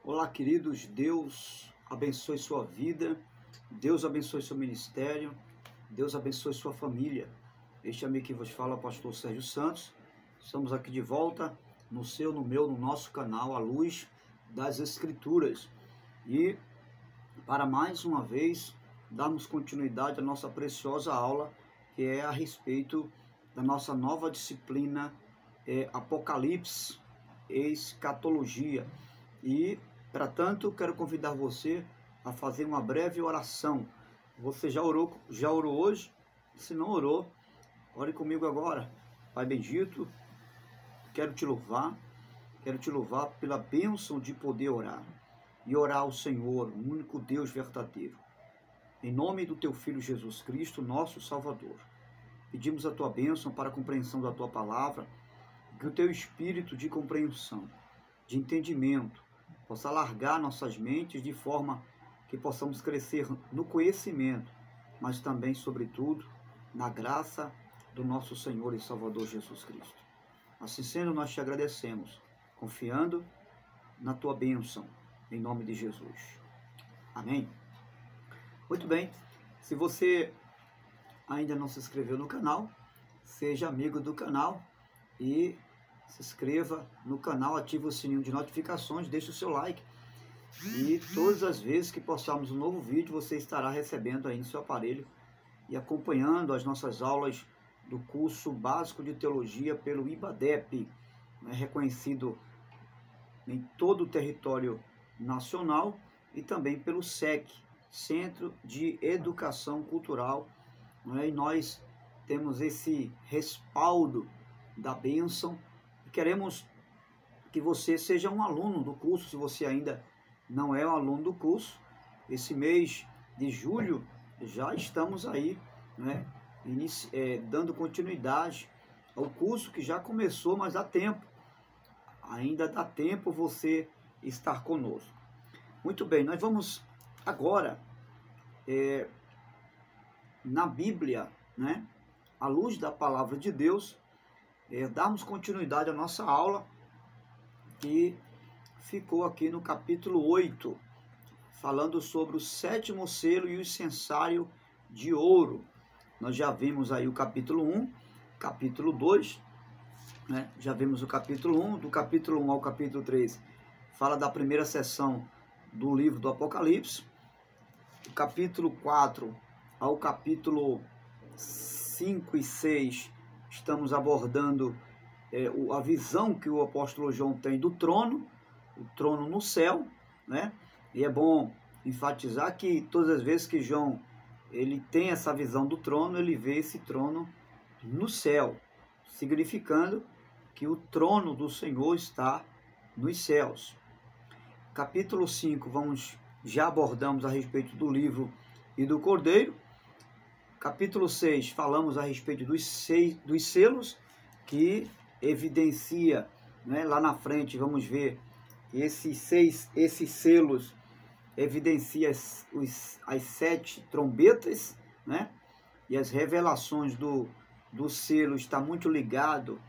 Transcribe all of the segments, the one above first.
Olá, queridos, Deus abençoe sua vida, Deus abençoe seu ministério, Deus abençoe sua família. Este amigo que vos fala, o pastor Sérgio Santos. Estamos aqui de volta no seu, no meu, no nosso canal, A Luz das Escrituras. E para mais uma vez darmos continuidade à nossa preciosa aula, que é a respeito da nossa nova disciplina Apocalipse, Escatologia. E, para tanto, quero convidar você a fazer uma breve oração. Você já orou hoje? Se não orou, ore comigo agora. Pai bendito, quero te louvar pela bênção de poder orar e orar ao Senhor, o único Deus verdadeiro. Em nome do teu Filho Jesus Cristo, nosso Salvador, pedimos a tua bênção para a compreensão da tua palavra, que o teu espírito de compreensão, de entendimento, possa alargar nossas mentes de forma que possamos crescer no conhecimento, mas também, sobretudo, na graça do nosso Senhor e Salvador Jesus Cristo. Assim sendo, nós te agradecemos, confiando na tua bênção, em nome de Jesus. Amém? Muito bem, se você ainda não se inscreveu no canal, seja amigo do canal e se inscreva no canal, ative o sininho de notificações, deixe o seu like e todas as vezes que postarmos um novo vídeo, você estará recebendo aí no seu aparelho e acompanhando as nossas aulas do curso básico de teologia pelo IBADEP, reconhecido em todo o território nacional, e também pelo SEC, Centro de Educação Cultural, e nós temos esse respaldo da bênção. Queremos que você seja um aluno do curso. Se você ainda não é um aluno do curso, esse mês de julho já estamos aí, dando continuidade ao curso que já começou, mas dá tempo. Ainda dá tempo você estar conosco. Muito bem, nós vamos agora, na Bíblia, à luz da palavra de Deus, darmos continuidade à nossa aula, que ficou aqui no capítulo 8, falando sobre o sétimo selo e o incensário de ouro. Nós já vimos aí o capítulo 1, capítulo 2, já vimos o capítulo 1, do capítulo 1 ao capítulo 3, fala da primeira sessão do livro do Apocalipse. Do capítulo 4 ao capítulo 5 e 6, estamos abordando a visão que o apóstolo João tem do trono, o trono no céu, E é bom enfatizar que todas as vezes que João ele tem essa visão do trono, ele vê esse trono no céu, significando que o trono do Senhor está nos céus. Capítulo 5, já abordamos a respeito do livro e do cordeiro. Capítulo 6, falamos a respeito dos selos, que evidencia, lá na frente, vamos ver, esses selos evidenciam as 7 trombetas, E as revelações do selo está muito ligado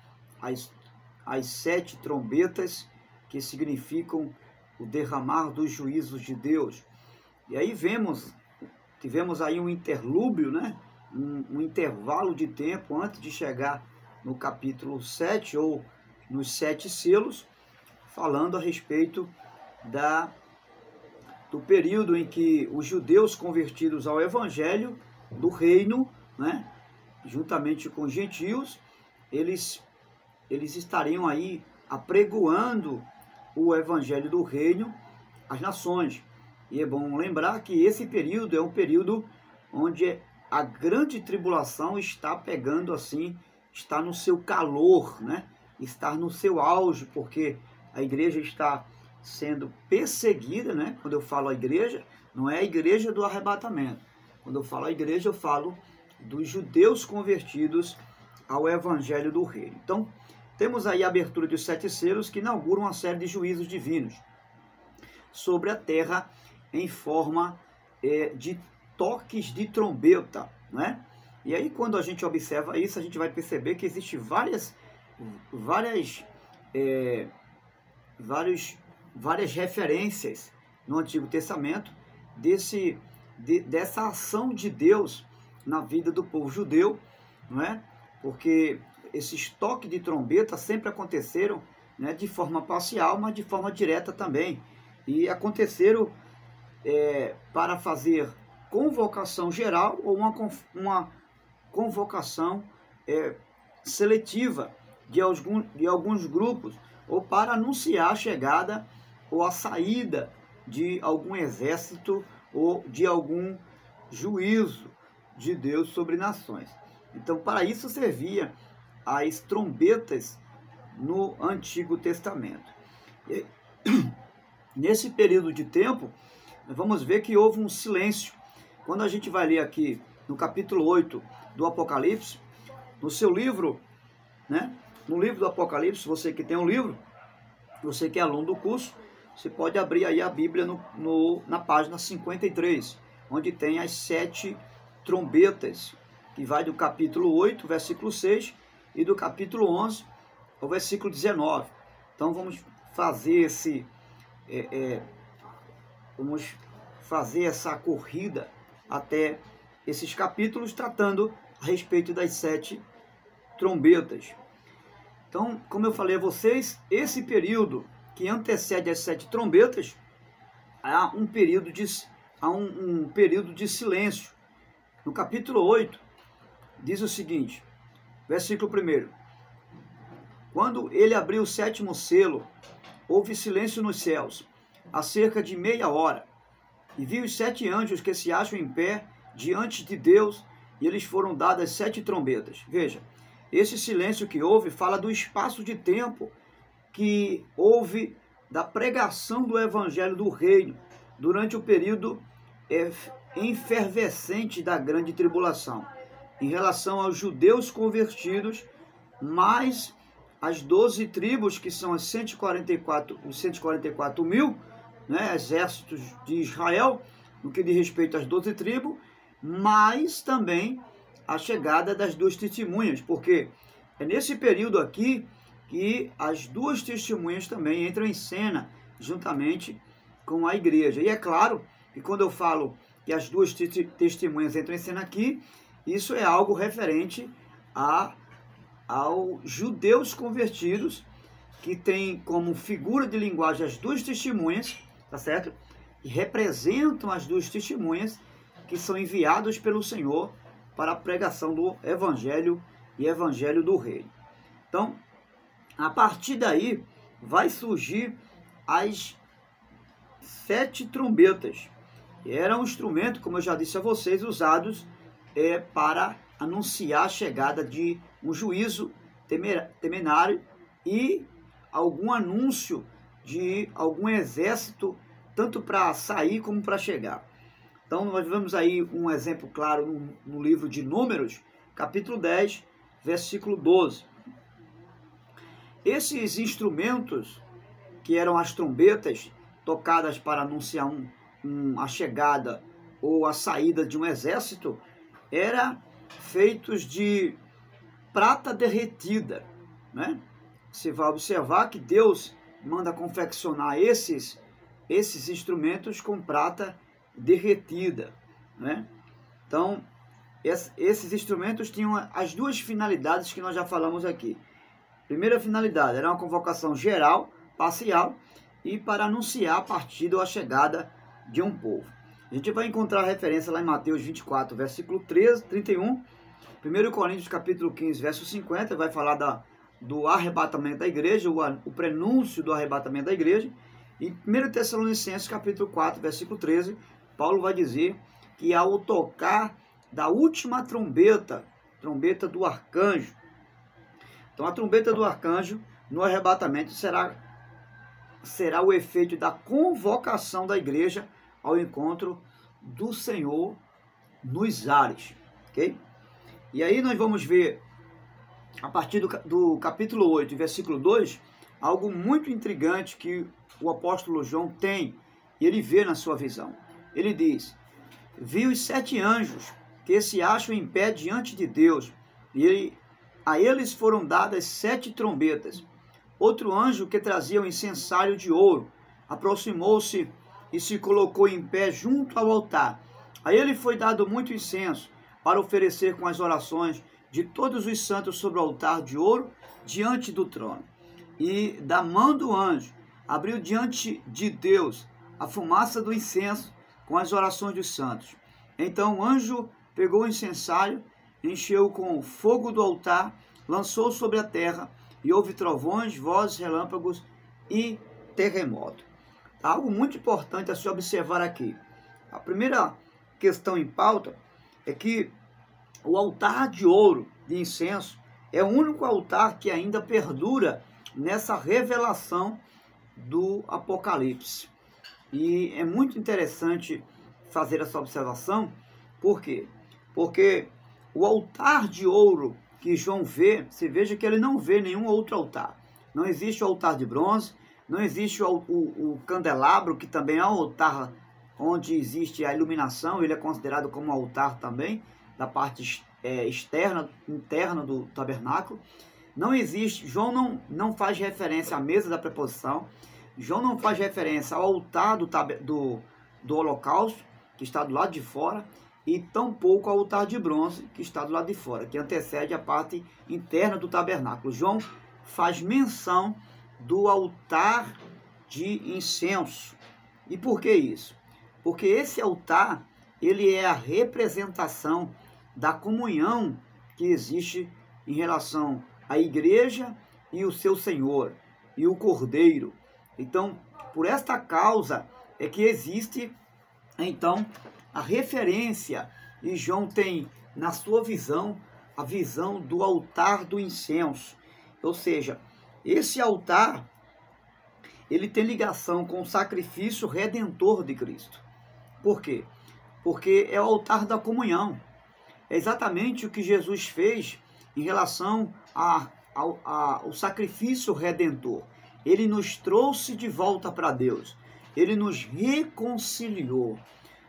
às 7 trombetas, que significam o derramar dos juízos de Deus. E aí tivemos aí um interlúdio, um intervalo de tempo antes de chegar no capítulo 7, ou nos 7 selos, falando a respeito do período em que os judeus convertidos ao evangelho do reino, juntamente com os gentios, eles estariam aí apregoando o evangelho do reino às nações. E é bom lembrar que esse período é um período onde a grande tribulação está pegando assim, está no seu calor, está no seu auge, porque a igreja está sendo perseguida, Quando eu falo a igreja, não é a igreja do arrebatamento. Quando eu falo a igreja, eu falo dos judeus convertidos ao evangelho do reino. Então, temos aí a abertura dos 7 selos, que inauguram uma série de juízos divinos sobre a terra em forma de toques de trombeta, E aí, quando a gente observa isso, a gente vai perceber que existem vários várias referências no Antigo Testamento dessa ação de Deus na vida do povo judeu, não é? Porque esses toques de trombeta sempre aconteceram, né, de forma parcial, mas de forma direta também. E aconteceram para fazer convocação geral ou uma convocação seletiva de alguns grupos, ou para anunciar a chegada ou a saída de algum exército ou de algum juízo de Deus sobre nações. Então, para isso servia as trombetas no Antigo Testamento. E, nesse período de tempo, nós vamos ver que houve um silêncio. Quando a gente vai ler aqui no capítulo 8 do Apocalipse, no seu livro, né? No livro do Apocalipse, você que tem um livro, você que é aluno do curso, você pode abrir aí a Bíblia na página 53, onde tem as 7 trombetas, que vai do capítulo 8, versículo 6, e do capítulo 11 ao versículo 19. Então vamos fazer vamos fazer essa corrida até esses capítulos, tratando a respeito das 7 trombetas. Então, como eu falei a vocês, esse período que antecede as 7 trombetas, há um período de silêncio. No capítulo 8, diz o seguinte, versículo 1: Quando ele abriu o 7º selo, houve silêncio nos céus, há cerca de meia hora, e vi os 7 anjos que se acham em pé diante de Deus, e eles foram dadas 7 trombetas. Veja, esse silêncio que houve fala do espaço de tempo que houve da pregação do Evangelho do Reino durante o período efervescente da grande tribulação, em relação aos judeus convertidos, mais as 12 tribos, que são os 144 mil, né, exércitos de Israel, no que diz respeito às 12 tribos, mas também a chegada das 2 testemunhas, porque é nesse período aqui que as 2 testemunhas também entram em cena, juntamente com a igreja. E é claro que quando eu falo que as 2 testemunhas entram em cena aqui, isso é algo referente aos judeus convertidos, que tem como figura de linguagem as 2 testemunhas, tá certo? E representam as 2 testemunhas que são enviados pelo Senhor para a pregação do Evangelho e Evangelho do Reino. Então, a partir daí, vai surgir as 7 trombetas. Era um instrumento, como eu já disse a vocês, usados para anunciar a chegada de um juízo temerário e algum anúncio de algum exército, tanto para sair como para chegar. Então, nós vemos aí um exemplo claro no livro de Números, capítulo 10, versículo 12. Esses instrumentos, que eram as trombetas, tocadas para anunciar a chegada ou a saída de um exército, eram feitos de prata derretida, né? Você vai observar que Deus manda confeccionar esses instrumentos com prata derretida, né? Então, esses instrumentos tinham as 2 finalidades que nós já falamos aqui. Primeira finalidade era uma convocação geral, parcial, e para anunciar a partida ou a chegada de um povo. A gente vai encontrar referência lá em Mateus 24, versículo 31, 1 Coríntios capítulo 15, verso 50, vai falar do arrebatamento da igreja, o prenúncio do arrebatamento da igreja. E 1 Tessalonicenses capítulo 4, versículo 13, Paulo vai dizer que ao tocar da última trombeta do arcanjo, então a trombeta do arcanjo no arrebatamento será o efeito da convocação da igreja ao encontro do Senhor nos ares, ok? E aí nós vamos ver, a partir do capítulo 8, versículo 2, algo muito intrigante que o apóstolo João tem, e ele vê na sua visão. Ele diz: vi os 7 anjos que se acham em pé diante de Deus, e a eles foram dadas 7 trombetas. Outro anjo que trazia um incensário de ouro, aproximou-se e se colocou em pé junto ao altar. A ele foi dado muito incenso para oferecer com as orações de todos os santos sobre o altar de ouro diante do trono. E da mão do anjo abriu diante de Deus a fumaça do incenso com as orações dos santos. Então o anjo pegou o incensário, encheu com o fogo do altar, lançou sobre a terra, e houve trovões, vozes, relâmpagos e terremoto. Algo muito importante a se observar aqui. A primeira questão em pauta é que o altar de ouro de incenso é o único altar que ainda perdura nessa revelação do Apocalipse. E é muito interessante fazer essa observação. Por quê? Porque o altar de ouro que João vê, você veja que ele não vê nenhum outro altar. Não existe o altar de bronze, não existe o candelabro, que também é um altar onde existe a iluminação, ele é considerado como um altar também, da parte externa, interna do tabernáculo. Não existe, João não faz referência à mesa da preposição, João não faz referência ao altar do holocausto, que está do lado de fora, e tampouco ao altar de bronze, que está do lado de fora, que antecede a parte interna do tabernáculo. João faz menção do altar de incenso. E por que isso? Porque esse altar, ele é a representação da comunhão que existe em relação à igreja e o seu Senhor, e o Cordeiro. Então, por esta causa é que existe, então, a referência, e João tem na sua visão, a visão do altar do incenso. Ou seja, esse altar, ele tem ligação com o sacrifício redentor de Cristo. Por quê? Porque é o altar da comunhão. É exatamente o que Jesus fez em relação ao sacrifício redentor. Ele nos trouxe de volta para Deus. Ele nos reconciliou.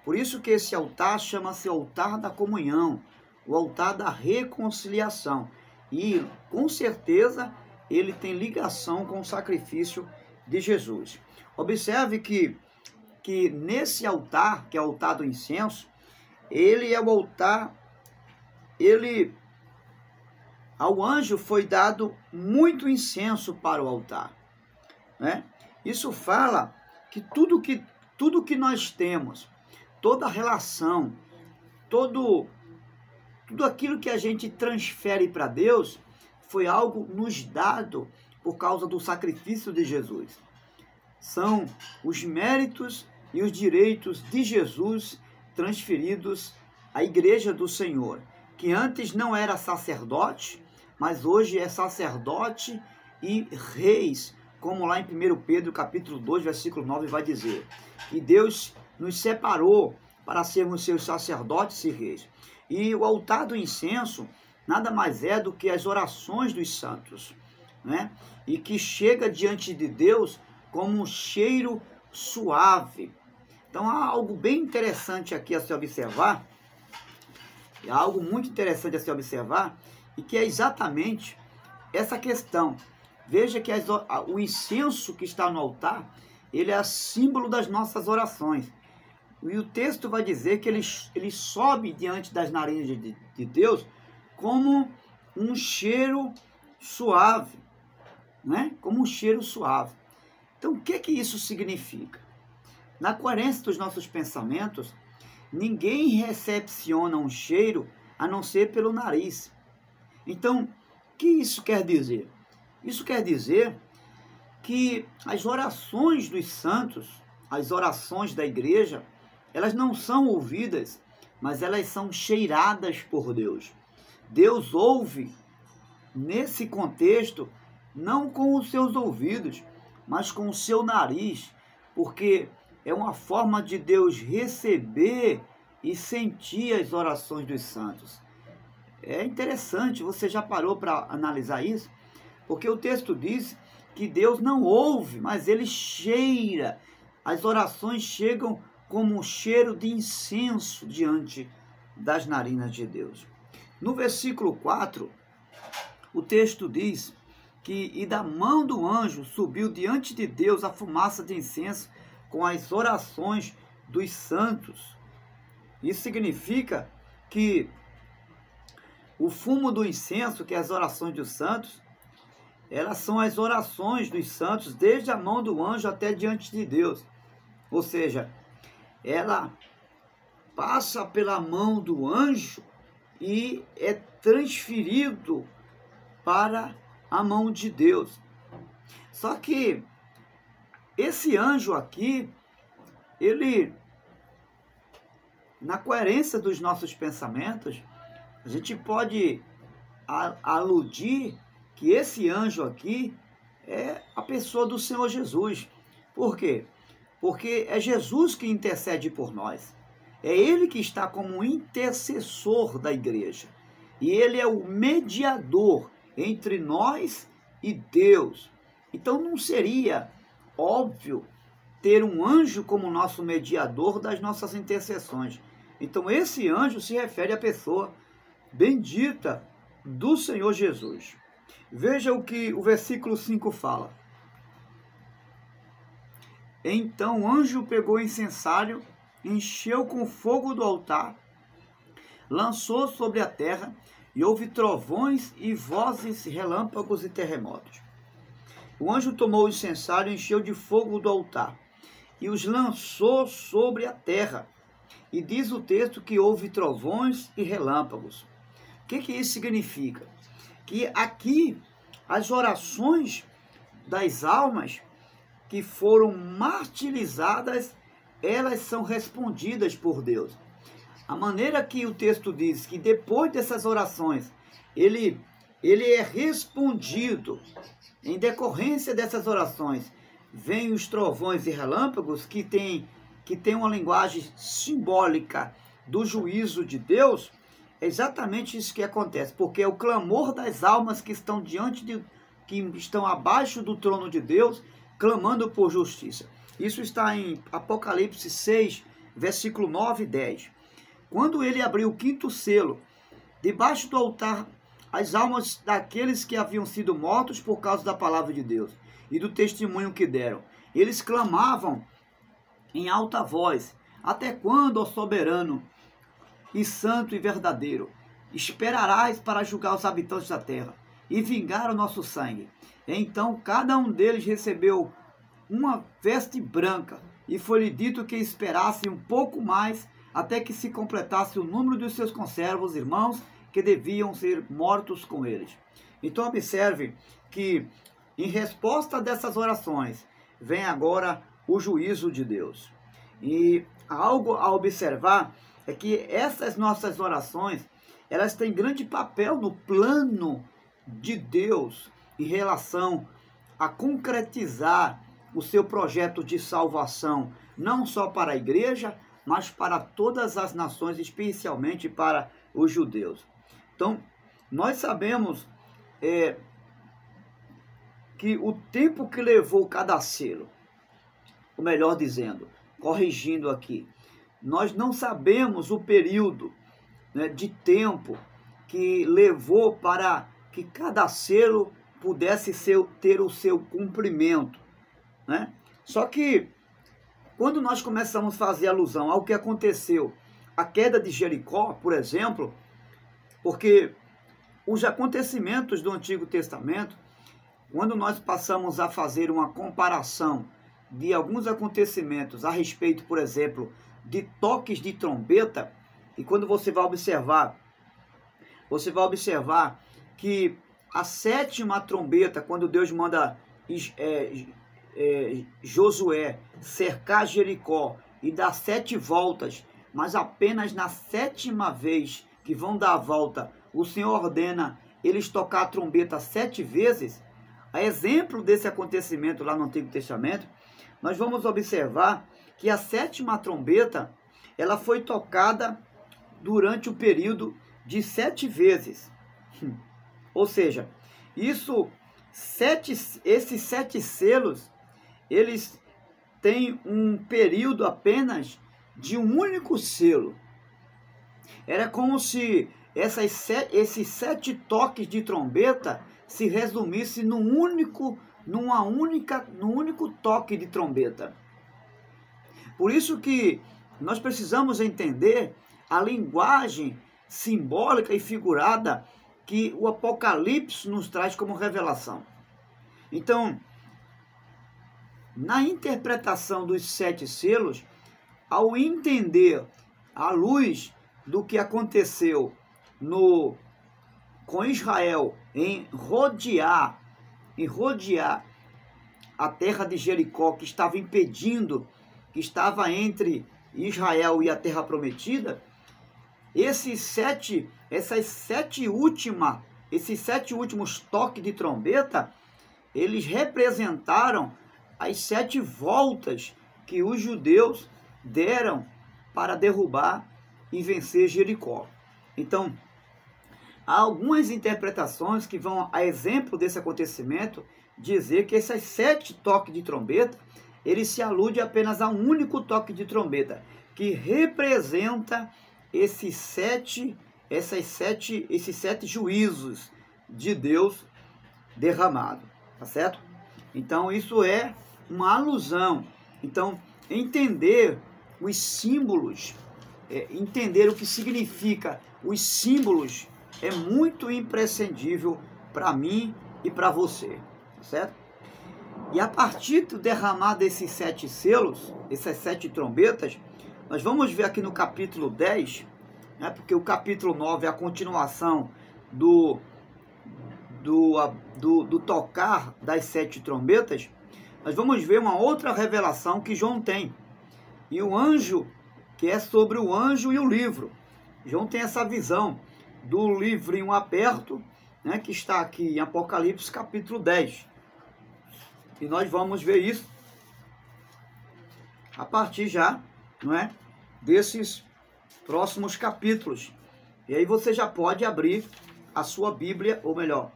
Por isso que esse altar chama-se altar da comunhão, o altar da reconciliação. E, com certeza, ele tem ligação com o sacrifício de Jesus. Observe que nesse altar, que é o altar do incenso, ele é o altar, ao anjo foi dado muito incenso para o altar, né? Isso fala que tudo que nós temos, toda relação, tudo aquilo que a gente transfere para Deus, foi algo nos dado por causa do sacrifício de Jesus. São os méritos e os direitos de Jesus transferidos à igreja do Senhor, que antes não era sacerdote, mas hoje é sacerdote e reis, como lá em 1 Pedro capítulo 2, versículo 9 vai dizer. E Deus nos separou para sermos seus sacerdotes e reis. E o altar do incenso nada mais é do que as orações dos santos, né? E que chega diante de Deus como um cheiro suave. Então há algo bem interessante aqui a se observar, há algo muito interessante a se observar, e que é exatamente essa questão. Veja que o incenso que está no altar, ele é símbolo das nossas orações. E o texto vai dizer que ele sobe diante das narinas de Deus como um cheiro suave, né? Como um cheiro suave. Então, o que isso significa? Na coerência dos nossos pensamentos, ninguém recepciona um cheiro a não ser pelo nariz. Então, o que isso quer dizer? Isso quer dizer que as orações dos santos, as orações da igreja, elas não são ouvidas, mas elas são cheiradas por Deus. Deus ouve, nesse contexto, não com os seus ouvidos, mas com o seu nariz, porque é uma forma de Deus receber e sentir as orações dos santos. É interessante, você já parou para analisar isso? Porque o texto diz que Deus não ouve, mas ele cheira. As orações chegam como um cheiro de incenso diante das narinas de Deus. No versículo 4, o texto diz e da mão do anjo subiu diante de Deus a fumaça de incenso com as orações dos santos. Isso significa que o fumo do incenso, que é as orações dos santos, elas são as orações dos santos desde a mão do anjo até diante de Deus. Ou seja, ela passa pela mão do anjo e é transferido para a mão de Deus. Só que esse anjo aqui, ele, na coerência dos nossos pensamentos, a gente pode aludir que esse anjo aqui é a pessoa do Senhor Jesus. Por quê? Porque é Jesus que intercede por nós. É Ele que está como intercessor da igreja. E Ele é o mediador entre nós e Deus. Então não seria óbvio ter um anjo como nosso mediador das nossas intercessões. Então esse anjo se refere à pessoa bendita do Senhor Jesus. Veja o que o versículo 5 fala. Então o anjo pegou o incensário, encheu com fogo do altar, lançou sobre a terra, e houve trovões e vozes, relâmpagos e terremotos. O anjo tomou o incensário, encheu de fogo do altar, e os lançou sobre a terra. E diz o texto que houve trovões e relâmpagos. O que isso significa? Que aqui as orações das almas que foram martirizadas, elas são respondidas por Deus. A maneira que o texto diz que depois dessas orações, ele é respondido, em decorrência dessas orações, vem os trovões e relâmpagos que tem uma linguagem simbólica do juízo de Deus. É exatamente isso que acontece, porque é o clamor das almas que estão que estão abaixo do trono de Deus, clamando por justiça. Isso está em Apocalipse 6, versículo 9 e 10. Quando ele abriu o quinto selo, debaixo do altar, as almas daqueles que haviam sido mortos por causa da palavra de Deus e do testemunho que deram, eles clamavam em alta voz: até quando, ó soberano e santo e verdadeiro, esperarás para julgar os habitantes da terra e vingar o nosso sangue? Então cada um deles recebeu uma veste branca, e foi-lhe dito que esperasse um pouco mais, até que se completasse o número dos seus conservos, irmãos, que deviam ser mortos com eles. Então observe que, em resposta dessas orações, vem agora o juízo de Deus. E algo a observar é que essas nossas orações, elas têm grande papel no plano de Deus em relação a concretizar o seu projeto de salvação, não só para a igreja, mas para todas as nações, especialmente para os judeus. Então, nós sabemos que o tempo que levou cada selo, ou melhor dizendo, corrigindo aqui, nós não sabemos o período, né, de tempo que levou para que cada selo pudesse ter o seu cumprimento, né? Só que quando nós começamos a fazer alusão ao que aconteceu, a queda de Jericó, por exemplo, porque os acontecimentos do Antigo Testamento, quando nós passamos a fazer uma comparação de alguns acontecimentos a respeito, por exemplo, de toques de trombeta, e quando você vai observar que a sétima trombeta, quando Deus manda Josué cercar Jericó e dar 7 voltas, mas apenas na 7ª vez que vão dar a volta, o Senhor ordena eles tocar a trombeta 7 vezes, a exemplo desse acontecimento lá no Antigo Testamento, nós vamos observar que a 7ª trombeta, ela foi tocada durante o período de 7 vezes. Ou seja, esses 7 selos, eles têm um período apenas de um único selo. Era como se esses 7 toques de trombeta se resumisse num único toque de trombeta. Por isso que nós precisamos entender a linguagem simbólica e figurada que o Apocalipse nos traz como revelação. Então, na interpretação dos 7 selos, ao entender à luz do que aconteceu com Israel em rodear a terra de Jericó, que estava impedindo, que estava entre Israel e a terra prometida, esses sete últimos toques de trombeta, eles representaram as 7 voltas que os judeus deram para derrubar e vencer Jericó. Então, há algumas interpretações que vão, a exemplo desse acontecimento, dizer que esses 7 toques de trombeta, ele se alude apenas a um único toque de trombeta, que representa esses sete juízos de Deus derramado, tá certo? Então isso é uma alusão. Então entender os símbolos, entender o que significa os símbolos é muito imprescindível para mim e para você, tá certo? E a partir do derramar desses 7 selos, essas 7 trombetas, nós vamos ver aqui no capítulo 10, né, porque o capítulo 9 é a continuação do tocar das 7 trombetas. Nós vamos ver uma outra revelação que João tem. E o anjo, que é sobre o anjo e o livro. João tem essa visão do livrinho aberto, né, que está aqui em Apocalipse capítulo 10. E nós vamos ver isso a partir já, não é, desses próximos capítulos. E aí você já pode abrir a sua Bíblia, ou melhor,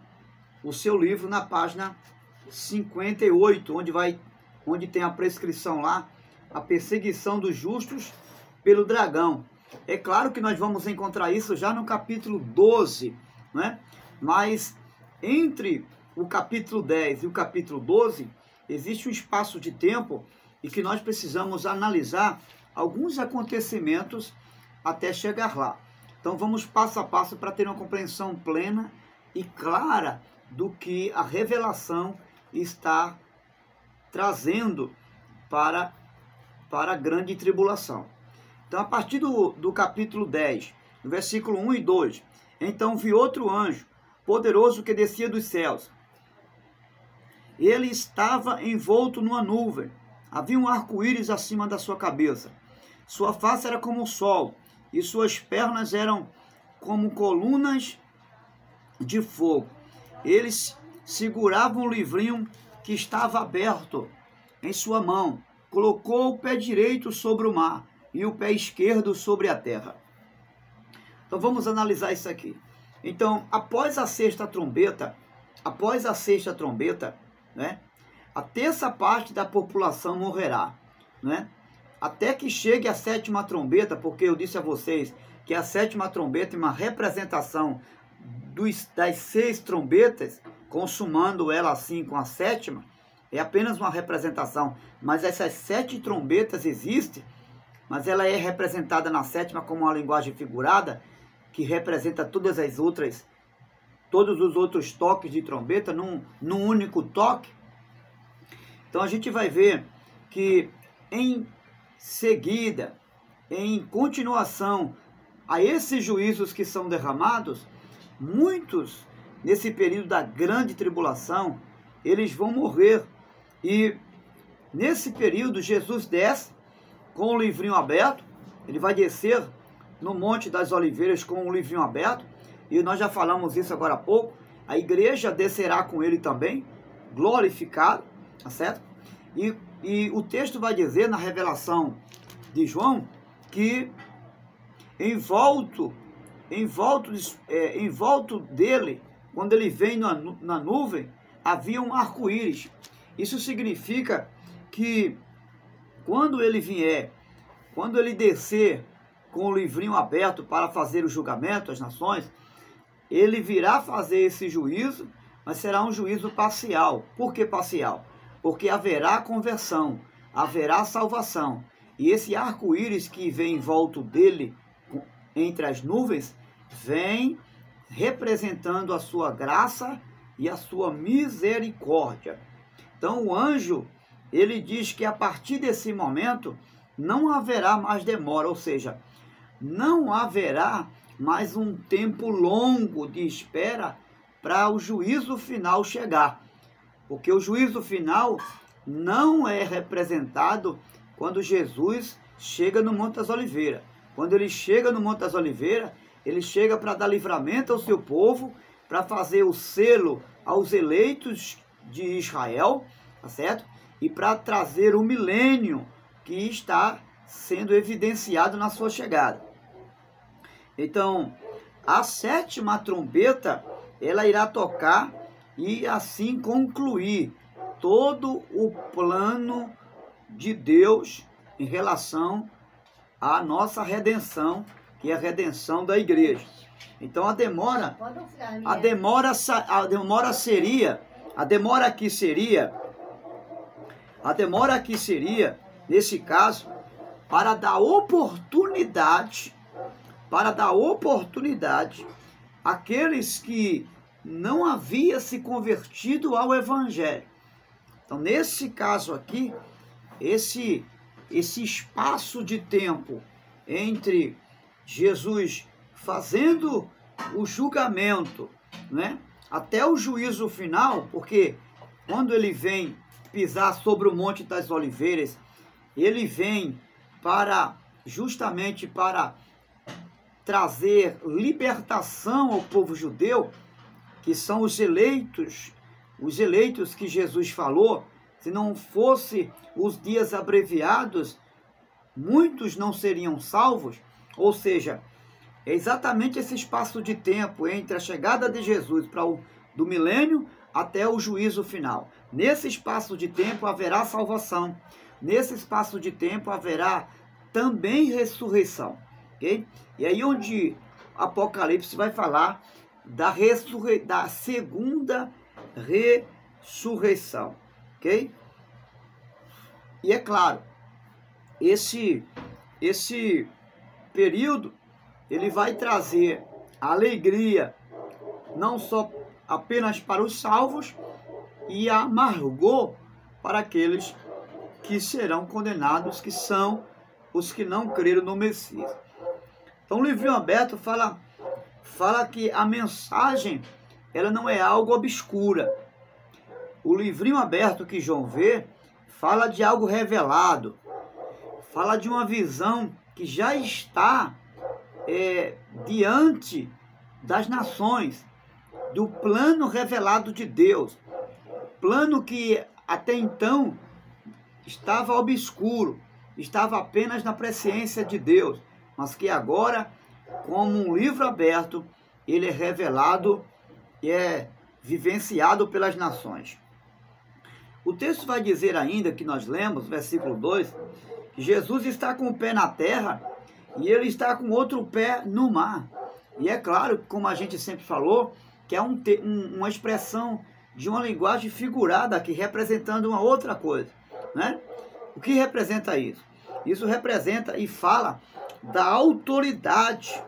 o seu livro na página 58, onde tem a prescrição lá, a perseguição dos justos pelo dragão. É claro que nós vamos encontrar isso já no capítulo 12, né? Mas entre o capítulo 10 e o capítulo 12, existe um espaço de tempo e que nós precisamos analisar alguns acontecimentos até chegar lá. Então vamos passo a passo para ter uma compreensão plena e clara do que a revelação está trazendo para a grande tribulação. Então a partir do capítulo 10, no versículo 1 e 2, então vi outro anjo, poderoso que descia dos céus. Ele estava envolto numa nuvem. Havia um arco-íris acima da sua cabeça. Sua face era como o sol, e suas pernas eram como colunas de fogo. Eles seguravam um livrinho que estava aberto em sua mão. Colocou o pé direito sobre o mar e o pé esquerdo sobre a terra. Então vamos analisar isso aqui. Então, após a sexta trombeta, né, a terça parte da população morrerá, né? Até que chegue a 7ª trombeta, porque eu disse a vocês que a 7ª trombeta é uma representação das 6 trombetas, consumando ela assim com a 7ª, é apenas uma representação, mas essas 7 trombetas existem, mas ela é representada na 7ª como uma linguagem figurada, que representa todos os outros toques de trombeta num único toque. Então a gente vai ver que em seguida, em continuação a esses juízos que são derramados, muitos nesse período da grande tribulação, eles vão morrer. E nesse período Jesus desce com o livrinho aberto, ele vai descer no Monte das Oliveiras com o livrinho aberto, e nós já falamos isso agora há pouco, a igreja descerá com ele também, glorificado, tá certo? E o texto vai dizer na revelação de João que em volta dele, quando ele vem na nuvem, havia um arco-íris. Isso significa que quando ele descer com o livrinho aberto para fazer o julgamento às nações, ele virá fazer esse juízo, mas será um juízo parcial. Por que parcial? Porque haverá conversão, haverá salvação. E esse arco-íris que vem em volta dele, entre as nuvens, vem representando a sua graça e a sua misericórdia. Então o anjo, ele diz que a partir desse momento não haverá mais demora, ou seja, não haverá mais um tempo longo de espera para o juízo final chegar. Porque o juízo final não é representado quando Jesus chega no Monte das Oliveiras. Quando ele chega no Monte das Oliveiras, ele chega para dar livramento ao seu povo, para fazer o selo aos eleitos de Israel, tá certo? E para trazer o milênio que está sendo evidenciado na sua chegada. Então, a sétima trombeta, ela irá tocar e assim concluir todo o plano de Deus em relação à nossa redenção, que é a redenção da igreja. Então a demora aqui seria, nesse caso, para dar oportunidade àqueles que não haviam se convertido ao Evangelho. Então, nesse caso aqui, esse espaço de tempo entre Jesus fazendo o julgamento, né, até o juízo final, porque quando ele vem pisar sobre o Monte das Oliveiras, ele vem justamente para trazer libertação ao povo judeu, que são os eleitos que Jesus falou. Se não fosse os dias abreviados, muitos não seriam salvos. Ou seja, é exatamente esse espaço de tempo entre a chegada de Jesus do milênio até o juízo final. Nesse espaço de tempo haverá salvação. Nesse espaço de tempo haverá também ressurreição. Okay? E aí onde Apocalipse vai falar da segunda ressurreição. Ok? E é claro, esse período, ele vai trazer alegria, não só apenas para os salvos, e amargor para aqueles que serão condenados, que são os que não creram no Messias. Então o livrinho aberto fala que a mensagem, ela não é algo obscura. O livrinho aberto que João vê fala de algo revelado, fala de uma visão que já está diante das nações, do plano revelado de Deus, plano que até então estava obscuro, estava apenas na presciência de Deus, mas que agora, como um livro aberto, ele é revelado e é vivenciado pelas nações. O texto vai dizer ainda, que nós lemos, versículo 2, que Jesus está com o pé na terra e ele está com outro pé no mar. E é claro, como a gente sempre falou, que é uma expressão de uma linguagem figurada aqui, representando uma outra coisa, né? O que representa isso? Isso representa e fala da autoridade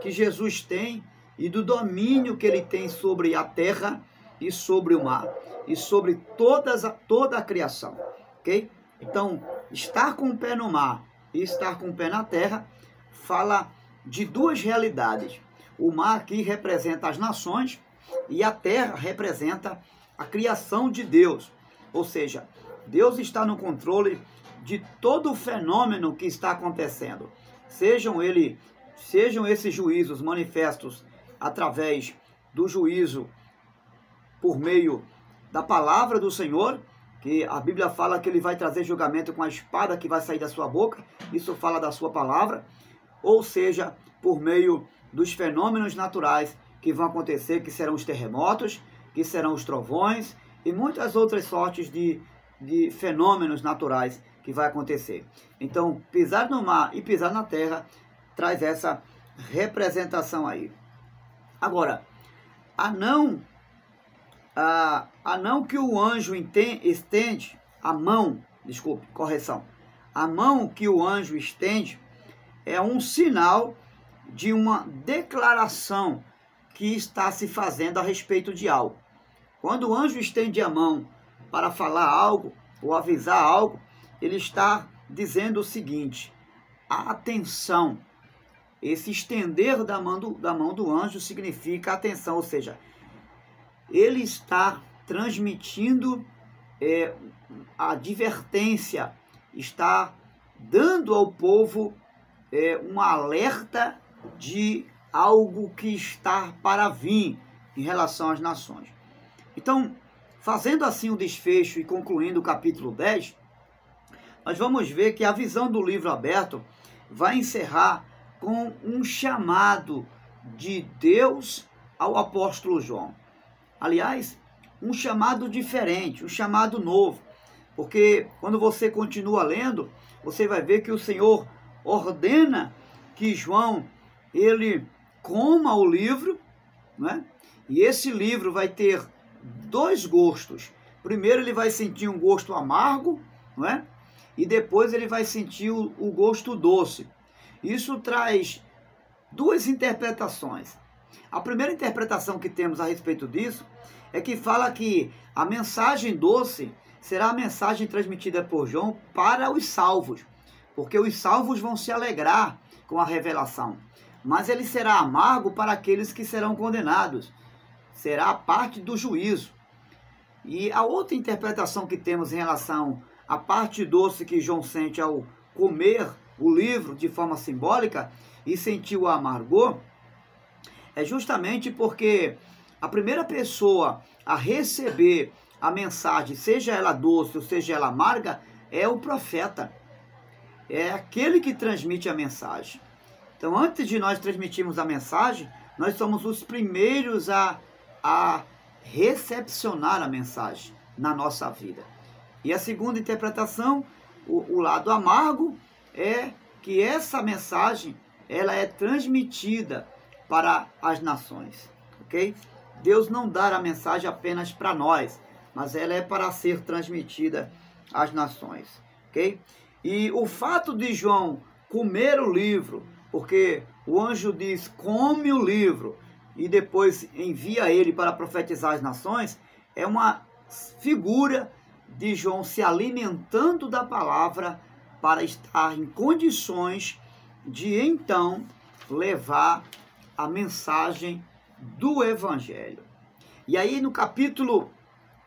que Jesus tem e do domínio que ele tem sobre a terra e sobre o mar e sobre toda a criação, ok? Então, estar com o pé no mar e estar com o pé na terra fala de duas realidades. O mar aqui representa as nações e a terra representa a criação de Deus. Ou seja, Deus está no controle de todo o fenômeno que está acontecendo. Sejam esses juízos manifestos através do juízo por meio da palavra do Senhor, que a Bíblia fala que ele vai trazer julgamento com a espada que vai sair da sua boca, isso fala da sua palavra, ou seja, por meio dos fenômenos naturais que vão acontecer, que serão os terremotos, que serão os trovões e muitas outras sortes de fenômenos naturais que vai acontecer. Então, pisar no mar e pisar na terra traz essa representação aí. Agora, a não a não que o anjo estende, a mão, desculpe, correção, a mão que o anjo estende é um sinal de uma declaração que está se fazendo a respeito de algo. Quando o anjo estende a mão para falar algo ou avisar algo, ele está dizendo o seguinte: atenção. Esse estender da mão do anjo significa atenção, ou seja, ele está transmitindo a advertência, está dando ao povo um alerta de algo que está para vir em relação às nações. Então, fazendo assim o desfecho e concluindo o capítulo 10, nós vamos ver que a visão do livro aberto vai encerrar com um chamado de Deus ao apóstolo João. Aliás, um chamado diferente, um chamado novo, porque quando você continua lendo, você vai ver que o Senhor ordena que João, ele coma o livro, né? E esse livro vai ter dois gostos. Primeiro ele vai sentir um gosto amargo, não é? E depois ele vai sentir o gosto doce. Isso traz duas interpretações. A primeira interpretação que temos a respeito disso é que fala que a mensagem doce será a mensagem transmitida por João para os salvos, porque os salvos vão se alegrar com a revelação. Mas ele será amargo para aqueles que serão condenados. Será parte do juízo. E a outra interpretação que temos em relação à parte doce que João sente ao comer o livro de forma simbólica e sentir o amargor, é justamente porque a primeira pessoa a receber a mensagem, seja ela doce ou seja ela amarga, é o profeta. É aquele que transmite a mensagem. Então, antes de nós transmitirmos a mensagem, nós somos os primeiros a recepcionar a mensagem na nossa vida. E a segunda interpretação, o lado amargo, é que essa mensagem ela é transmitida para as nações, ok? Deus não dá a mensagem apenas para nós, mas ela é para ser transmitida às nações, ok? E o fato de João comer o livro, porque o anjo diz, come o livro, e depois envia ele para profetizar as nações, é uma figura de João se alimentando da palavra para estar em condições de então levar a mensagem do Evangelho. E aí no capítulo,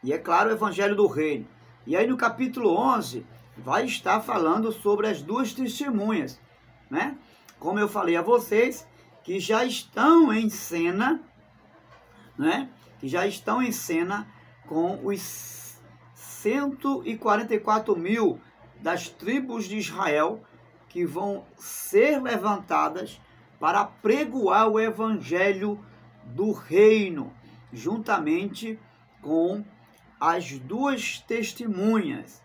e é claro, o Evangelho do Reino, e aí no capítulo 11 vai estar falando sobre as duas testemunhas, né? Como eu falei a vocês, que já estão em cena, né? Que já estão em cena com os 144 mil das tribos de Israel que vão ser levantadas para pregoar o evangelho do reino, juntamente com as duas testemunhas.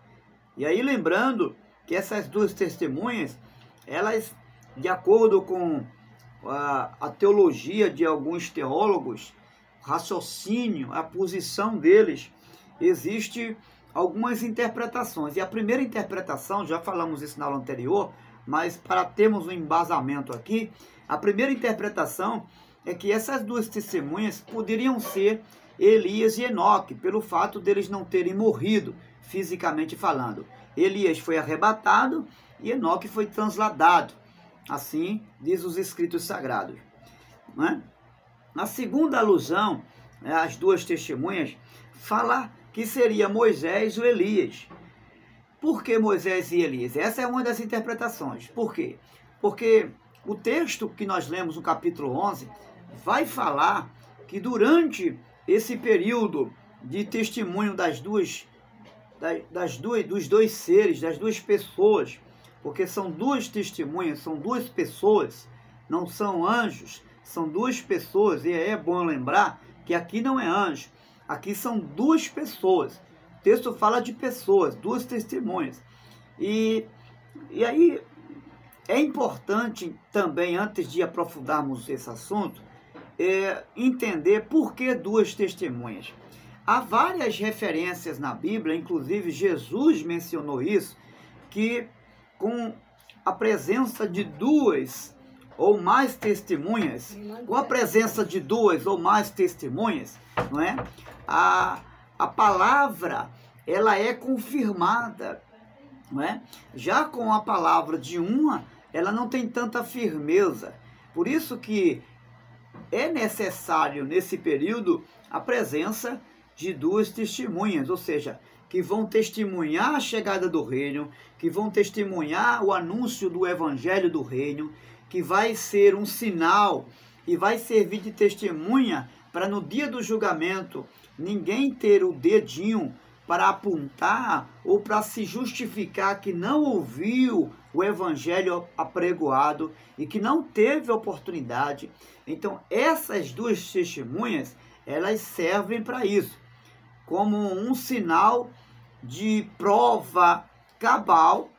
E aí lembrando que essas duas testemunhas, elas, de acordo com a teologia de alguns teólogos, raciocínio, a posição deles, existe algumas interpretações. E a primeira interpretação, já falamos isso na aula anterior, mas para termos um embasamento aqui, a primeira interpretação é que essas duas testemunhas poderiam ser Elias e Enoque, pelo fato deles não terem morrido, fisicamente falando. Elias foi arrebatado e Enoque foi transladado. Assim diz os escritos sagrados, né? Na segunda alusão, as duas testemunhas, fala que seria Moisés ou Elias. Por que Moisés e Elias? Essa é uma das interpretações. Por quê? Porque o texto que nós lemos no capítulo 11 vai falar que durante esse período de testemunho dos dois seres, das duas pessoas, porque são duas testemunhas, são duas pessoas, não são anjos, são duas pessoas, e é bom lembrar que aqui não é anjo, aqui são duas pessoas. O texto fala de pessoas, duas testemunhas. E aí é importante também, antes de aprofundarmos esse assunto, entender por que duas testemunhas. há várias referências na Bíblia, inclusive Jesus mencionou isso, que com a presença de duas ou mais testemunhas, com a presença de duas ou mais testemunhas, não é? A palavra, ela é confirmada, não é? Já com a palavra de uma, ela não tem tanta firmeza. Por isso que é necessário, nesse período, a presença de duas testemunhas, ou seja, que vão testemunhar a chegada do reino, que vão testemunhar o anúncio do evangelho do reino, que vai ser um sinal e vai servir de testemunha para no dia do julgamento ninguém ter o dedinho para apontar ou para se justificar que não ouviu o evangelho apregoado e que não teve oportunidade. Então, essas duas testemunhas, elas servem para isso, como um sinal de prova cabal,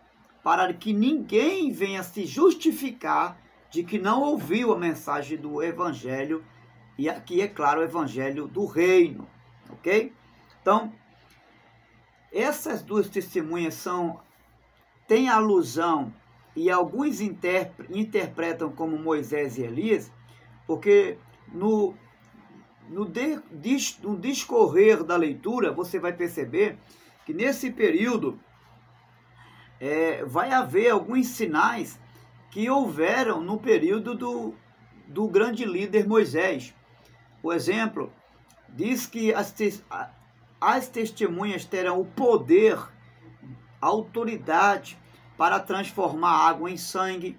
para que ninguém venha se justificar de que não ouviu a mensagem do evangelho, e aqui é claro o evangelho do reino, ok? Então, essas duas testemunhas têm alusão, e alguns interpretam como Moisés e Elias, porque no discorrer da leitura, você vai perceber que nesse período vai haver alguns sinais que houveram no período do grande líder Moisés. Por exemplo, diz que as testemunhas terão o poder, a autoridade para transformar água em sangue,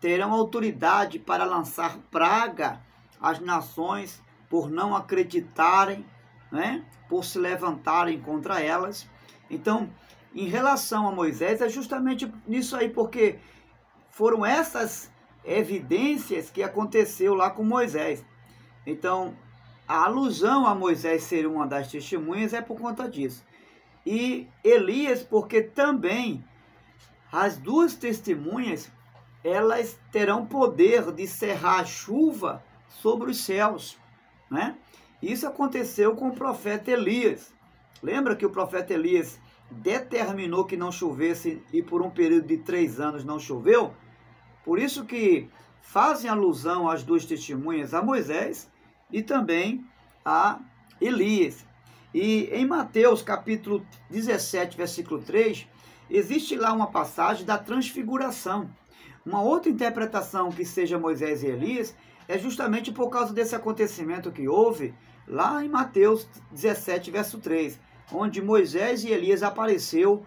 terão autoridade para lançar praga às nações por não acreditarem, né? Por se levantarem contra elas. Então, em relação a Moisés, é justamente nisso aí, porque foram essas evidências que aconteceu lá com Moisés. Então, a alusão a Moisés ser uma das testemunhas é por conta disso. E Elias, porque também as duas testemunhas, elas terão poder de cerrar a chuva sobre os céus, né? Isso aconteceu com o profeta Elias. Lembra que o profeta Elias determinou que não chovesse e por um período de 3 anos não choveu? Por isso que fazem alusão às duas testemunhas, a Moisés e também a Elias. E em Mateus capítulo 17, versículo 3, existe lá uma passagem da transfiguração. Uma outra interpretação que seja Moisés e Elias é justamente por causa desse acontecimento que houve lá em Mateus 17, verso 3, onde Moisés e Elias apareceu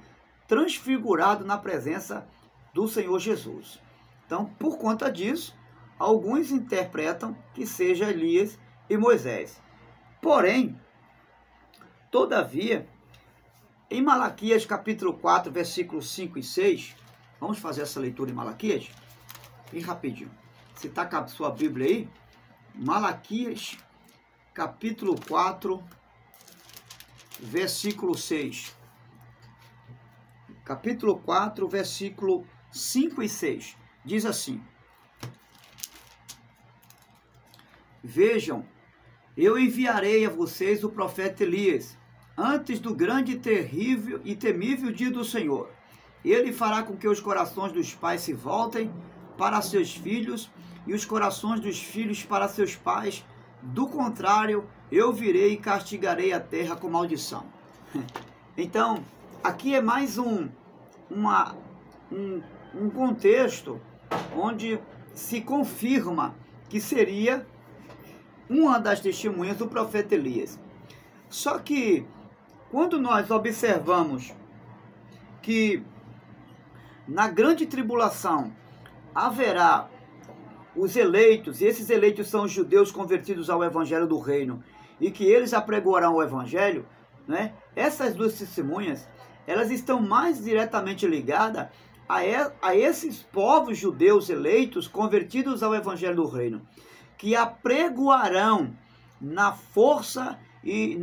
transfigurado na presença do Senhor Jesus. Então, por conta disso, alguns interpretam que seja Elias e Moisés. Porém, todavia, em Malaquias capítulo 4, versículos 5 e 6, vamos fazer essa leitura em Malaquias? Bem rapidinho. Se está com a sua Bíblia aí, Malaquias capítulo 4, versículo 6. Capítulo 4, versículo 5 e 6. Diz assim: Vejam, eu enviarei a vocês o profeta Elias, antes do grande, terrível e temível dia do Senhor. Ele fará com que os corações dos pais se voltem para seus filhos e os corações dos filhos para seus pais. Do contrário, eu virei e castigarei a terra com maldição. Então, aqui é mais um contexto onde se confirma que seria uma das testemunhas do profeta Elias. Só que, quando nós observamos que na grande tribulação haverá os eleitos, e esses eleitos são os judeus convertidos ao evangelho do reino, e que eles apregoarão o evangelho, né? Essas duas testemunhas, elas estão mais diretamente ligadas a esses povos judeus eleitos convertidos ao evangelho do reino, que apregoarão na força e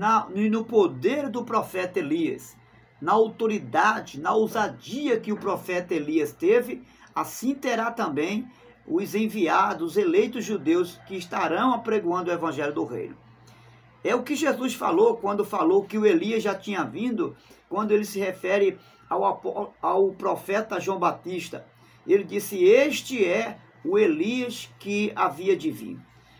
no poder do profeta Elias, na autoridade, na ousadia que o profeta Elias teve, assim terá também os enviados, os eleitos judeus que estarão apregoando o evangelho do reino. É o que Jesus falou quando falou que o Elias já tinha vindo, quando ele se refere ao profeta João Batista. Ele disse: este é o Elias que havia de vir.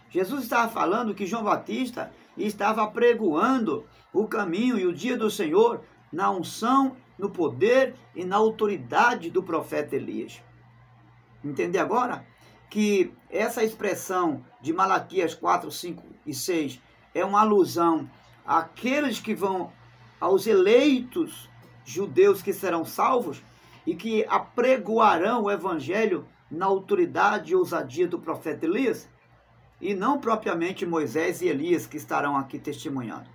Jesus estava falando que João Batista estava apregoando o caminho e o dia do Senhor na unção, no poder e na autoridade do profeta Elias. Entender agora que essa expressão de Malaquias 4, 5 e 6 é uma alusão àqueles que vão, aos eleitos judeus que serão salvos e que apregoarão o evangelho na autoridade e ousadia do profeta Elias, e não propriamente Moisés e Elias que estarão aqui testemunhando.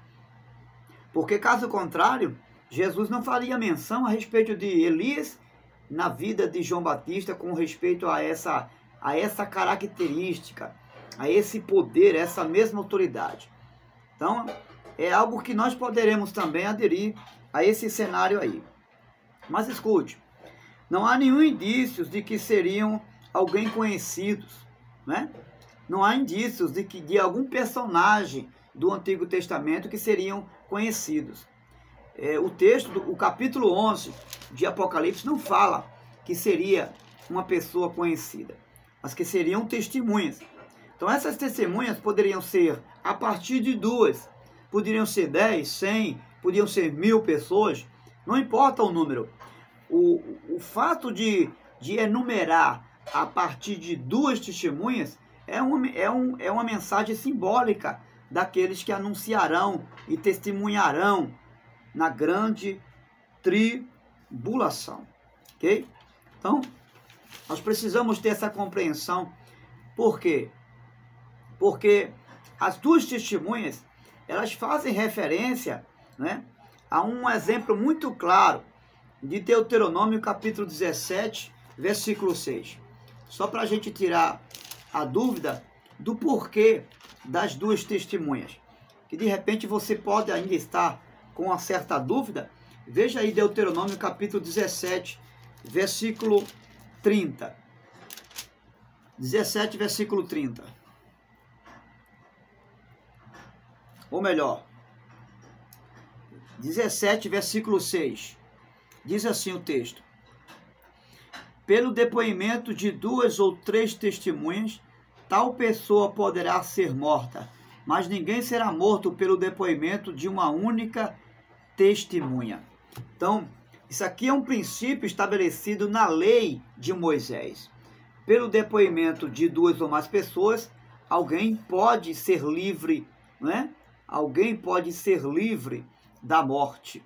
Porque caso contrário, Jesus não faria menção a respeito de Elias na vida de João Batista com respeito a essa característica, a esse poder, a essa mesma autoridade. Então, é algo que nós poderemos também aderir a esse cenário aí. Mas escute, não há nenhum indício de que seriam alguém conhecidos, né? Não há indícios de algum personagem do Antigo Testamento que seriam conhecidos. O texto, o capítulo 11 de Apocalipse não fala que seria uma pessoa conhecida, mas que seriam testemunhas. Então essas testemunhas poderiam ser a partir de 2, poderiam ser 10, 100, poderiam ser 1000 pessoas, não importa o número. O fato de enumerar a partir de 2 testemunhas é uma mensagem simbólica daqueles que anunciarão e testemunharão na grande tribulação, ok? Então, nós precisamos ter essa compreensão. Por quê? Porque as 2 testemunhas, elas fazem referência, né, a um exemplo muito claro de Deuteronômio capítulo 17, versículo 6. Só para a gente tirar a dúvida do porquê das 2 testemunhas, que de repente você pode ainda estar com uma certa dúvida. Veja aí Deuteronômio capítulo 17, versículo 30. 17, versículo 30. Ou melhor, 17, versículo 6. Diz assim o texto: pelo depoimento de 2 ou 3 testemunhas, tal pessoa poderá ser morta, mas ninguém será morto pelo depoimento de uma única testemunha. Então, isso aqui é um princípio estabelecido na lei de Moisés. Pelo depoimento de 2 ou mais pessoas, alguém pode ser livre, né? Alguém pode ser livre da morte.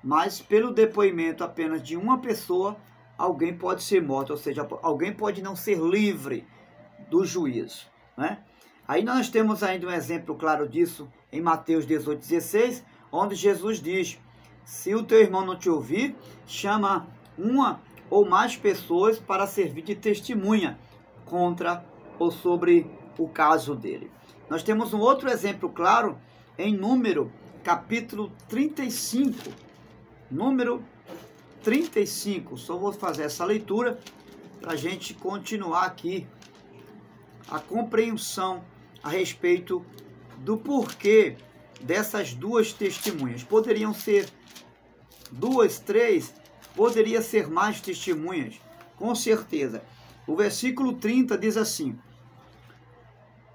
Mas pelo depoimento apenas de uma pessoa, alguém pode ser morto, ou seja, alguém pode não ser livre do juízo, né? Aí nós temos ainda um exemplo claro disso em Mateus 18,16, onde Jesus diz: se o teu irmão não te ouvir, chama uma ou mais pessoas para servir de testemunha contra ou sobre o caso dele. Nós temos um outro exemplo claro em Número capítulo 35. Número 35. Só vou fazer essa leitura para a gente continuar aqui a compreensão a respeito do porquê dessas 2 testemunhas. Poderiam ser 2, 3, poderia ser mais testemunhas, com certeza. O versículo 30 diz assim: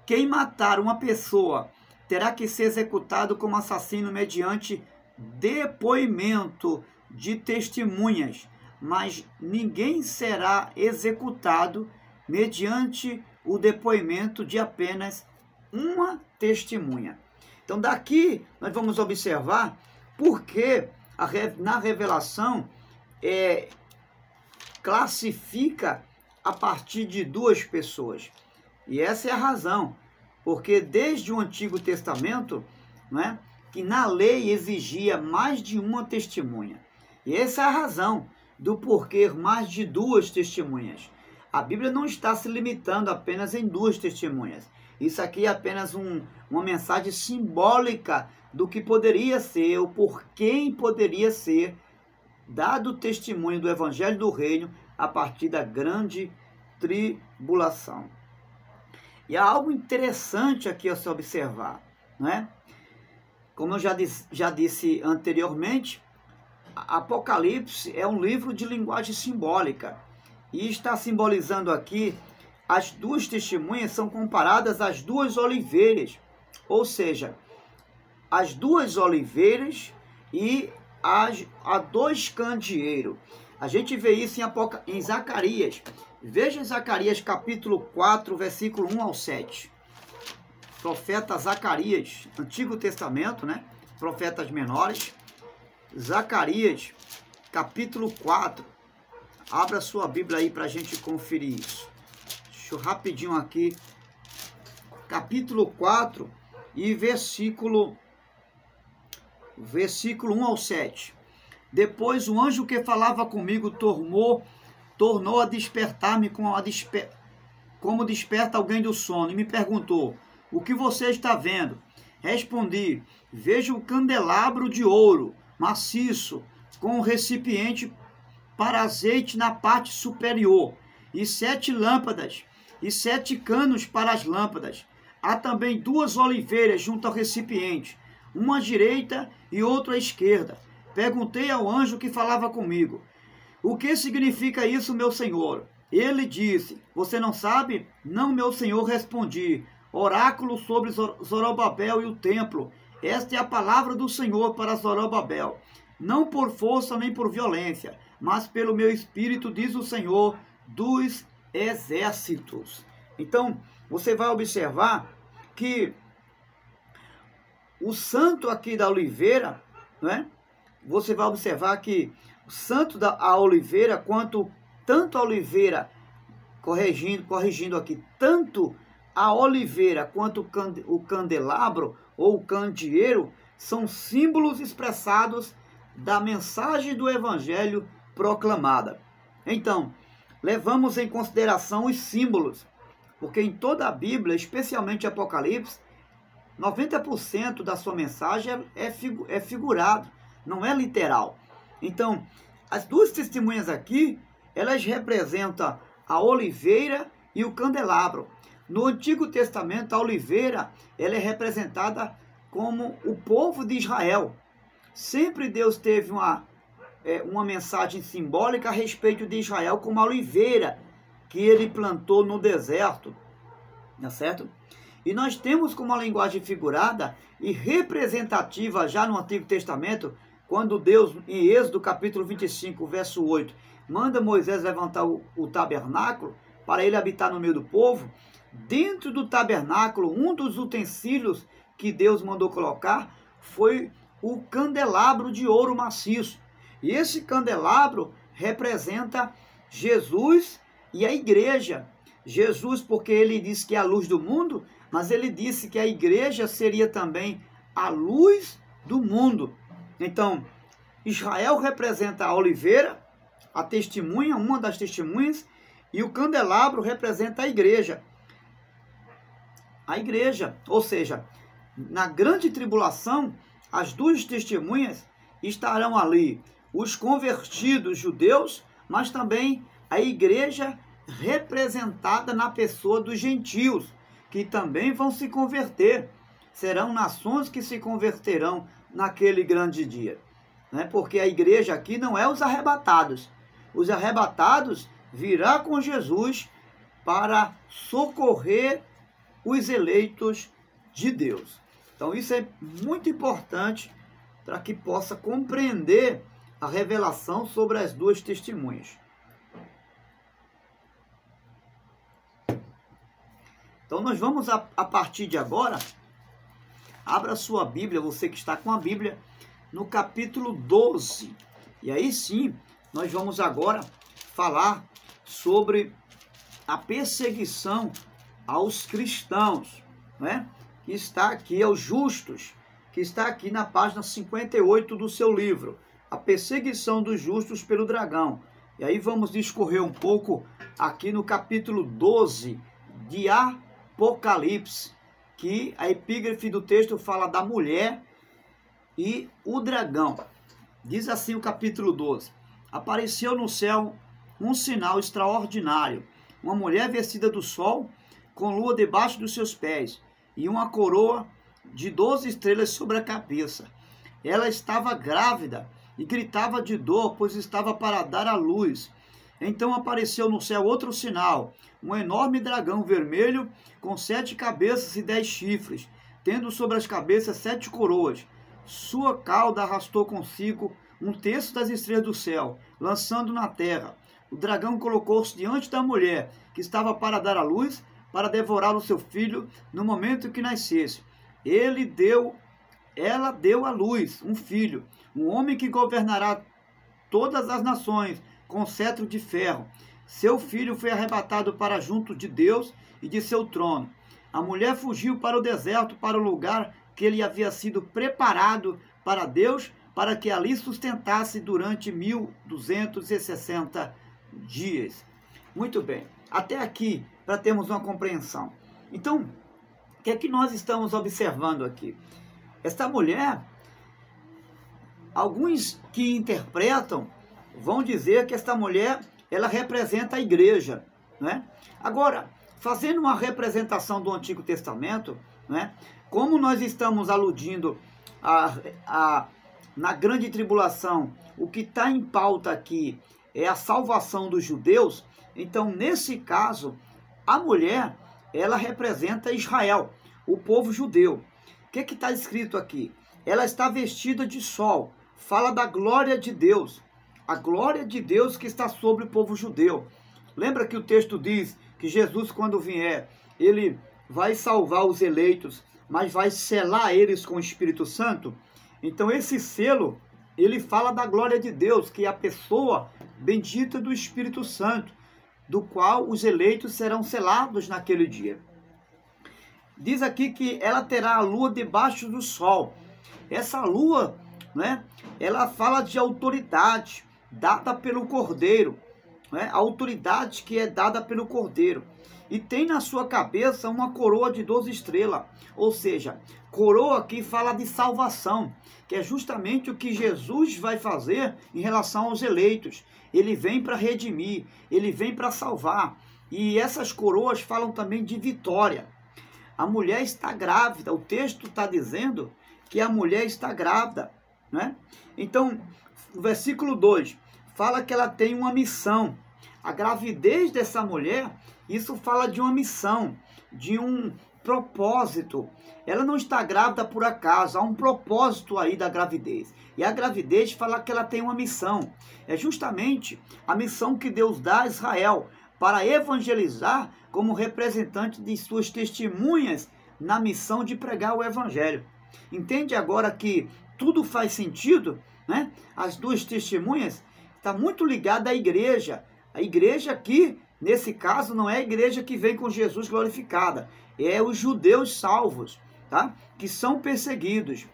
quem matar uma pessoa terá que ser executado como assassino mediante depoimento de testemunhas, mas ninguém será executado mediante o depoimento de apenas uma testemunha. Então daqui nós vamos observar porque na revelação classifica a partir de 2 pessoas. E essa é a razão, porque desde o Antigo Testamento, né, que na lei exigia mais de uma testemunha. E essa é a razão do porquê mais de 2 testemunhas. A Bíblia não está se limitando apenas em 2 testemunhas. Isso aqui é apenas uma mensagem simbólica do que poderia ser, ou por quem poderia ser dado o testemunho do Evangelho do Reino a partir da grande tribulação. E há algo interessante aqui a se observar, né? Como eu já disse anteriormente, Apocalipse é um livro de linguagem simbólica. E está simbolizando aqui, as duas testemunhas são comparadas às duas oliveiras. Ou seja, as duas oliveiras e a dois candeeiros. A gente vê isso em Zacarias. Veja em Zacarias capítulo 4, versículo 1 ao 7. Profeta Zacarias, Antigo Testamento, né? Profetas menores. Zacarias, capítulo 4. Abra sua Bíblia aí para a gente conferir isso. Deixa eu rapidinho aqui. Capítulo 4 e versículo 1 ao 7. Depois o anjo que falava comigo tornou a despertar-me como desperta alguém do sono, e me perguntou: o que você está vendo? Respondi: vejo um candelabro de ouro maciço, com um recipiente para azeite na parte superior, e 7 lâmpadas, e 7 canos para as lâmpadas. Há também 2 oliveiras junto ao recipiente, uma à direita e outra à esquerda. Perguntei ao anjo que falava comigo: o que significa isso, meu senhor? Ele disse: você não sabe? Não, meu senhor, respondi. Oráculo sobre Zorobabel e o templo. Esta é a palavra do Senhor para Zorobabel. Não por força nem por violência, mas pelo meu espírito, diz o Senhor dos exércitos. Então, você vai observar que o santo aqui da oliveira, né? Você vai observar que o santo da oliveira, tanto a oliveira, corrigindo aqui, tanto a oliveira quanto o candelabro ou o candeeiro são símbolos expressados da mensagem do evangelho proclamada. Então, levamos em consideração os símbolos, porque em toda a Bíblia, especialmente Apocalipse, 90% da sua mensagem é figurado, não é literal. Então, as duas testemunhas aqui, elas representam a oliveira e o candelabro. No Antigo Testamento, a oliveira, ela é representada como o povo de Israel. Sempre Deus teve uma mensagem simbólica a respeito de Israel, como a oliveira que ele plantou no deserto, tá certo? E nós temos como uma linguagem figurada e representativa já no Antigo Testamento, quando Deus, em Êxodo capítulo 25, verso 8, manda Moisés levantar o tabernáculo para ele habitar no meio do povo. Dentro do tabernáculo, um dos utensílios que Deus mandou colocar foi o candelabro de ouro maciço. E esse candelabro representa Jesus e a igreja. Jesus, porque ele disse que é a luz do mundo, mas ele disse que a igreja seria também a luz do mundo. Então, Israel representa a oliveira, a testemunha, uma das testemunhas, e o candelabro representa a igreja. A igreja, ou seja, na grande tribulação, as duas testemunhas estarão ali, os convertidos judeus, mas também a igreja representada na pessoa dos gentios, que também vão se converter. Serão nações que se converterão naquele grande dia, né? Porque a igreja aqui não é os arrebatados. Os arrebatados virá com Jesus para socorrer os eleitos de Deus. Então isso é muito importante para que possa compreender a revelação sobre as duas testemunhas. Então nós vamos a partir de agora, abra sua Bíblia, você que está com a Bíblia, no capítulo 12. E aí sim, nós vamos agora falar sobre a perseguição aos cristãos, né? Que está aqui, aos justos, que está aqui na página 58 do seu livro, A Perseguição dos Justos pelo Dragão. E aí vamos discorrer um pouco aqui no capítulo 12 de Apocalipse, que a epígrafe do texto fala da mulher e o dragão. Diz assim o capítulo 12: apareceu no céu um sinal extraordinário, uma mulher vestida do sol, com lua debaixo dos seus pés, e uma coroa de 12 estrelas sobre a cabeça. Ela estava grávida e gritava de dor, pois estava para dar à luz. Então apareceu no céu outro sinal, um enorme dragão vermelho com 7 cabeças e 10 chifres, tendo sobre as cabeças 7 coroas. Sua cauda arrastou consigo 1/3 das estrelas do céu, lançando na terra. O dragão colocou-se diante da mulher, que estava para dar à luz, para devorar o seu filho no momento que nascesse. Ela deu à luz um filho, um homem que governará todas as nações, com cetro de ferro. Seu filho foi arrebatado para junto de Deus e de seu trono. A mulher fugiu para o deserto, para o lugar que lhe havia sido preparado para Deus, para que ali sustentasse durante 1260 dias. Muito bem, até aqui, para termos uma compreensão. Então, o que é que nós estamos observando aqui? Esta mulher, alguns que interpretam, vão dizer que esta mulher, ela representa a igreja, né? Agora, fazendo uma representação do Antigo Testamento, né? Como nós estamos aludindo na grande tribulação, o que está em pauta aqui é a salvação dos judeus, então, nesse caso, a mulher, ela representa Israel, o povo judeu. O que está escrito aqui? Ela está vestida de sol, fala da glória de Deus, a glória de Deus que está sobre o povo judeu. Lembra que o texto diz que Jesus, quando vier, ele vai salvar os eleitos, mas vai selar eles com o Espírito Santo? Então esse selo, ele fala da glória de Deus, que é a pessoa bendita do Espírito Santo, do qual os eleitos serão selados naquele dia. Diz aqui que ela terá a lua debaixo do sol. Essa lua, né, ela fala de autoridade dada pelo Cordeiro, né, a autoridade que é dada pelo Cordeiro. E tem na sua cabeça uma coroa de 12 estrelas, ou seja, coroa que fala de salvação, que é justamente o que Jesus vai fazer em relação aos eleitos. Ele vem para redimir, ele vem para salvar. E essas coroas falam também de vitória. A mulher está grávida, o texto está dizendo que a mulher está grávida, né? Então, o versículo 2 fala que ela tem uma missão. A gravidez dessa mulher, isso fala de uma missão, de um propósito. Ela não está grávida por acaso, há um propósito aí da gravidez. E a gravidez fala que ela tem uma missão. É justamente a missão que Deus dá a Israel, para evangelizar como representante de suas testemunhas na missão de pregar o evangelho. Entende agora que tudo faz sentido, né? As duas testemunhas está muito ligada à igreja. A igreja aqui, nesse caso, não é a igreja que vem com Jesus glorificada, é os judeus salvos, tá? Que são perseguidos.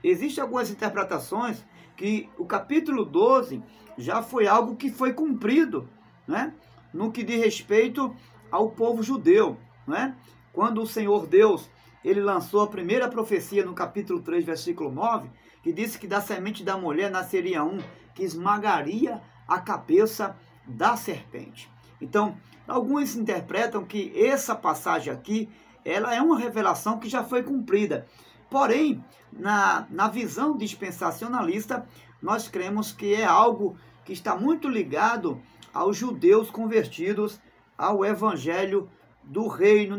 Existem algumas interpretações que o capítulo 12 já foi algo que foi cumprido, né? No que diz respeito ao povo judeu, né? Quando o Senhor Deus, ele lançou a primeira profecia no capítulo 3, versículo 9, que disse que da semente da mulher nasceria um que esmagaria a cabeça da serpente. Então, alguns interpretam que essa passagem aqui, ela é uma revelação que já foi cumprida. Porém, na visão dispensacionalista, nós cremos que é algo que está muito ligado aos judeus convertidos ao evangelho do reino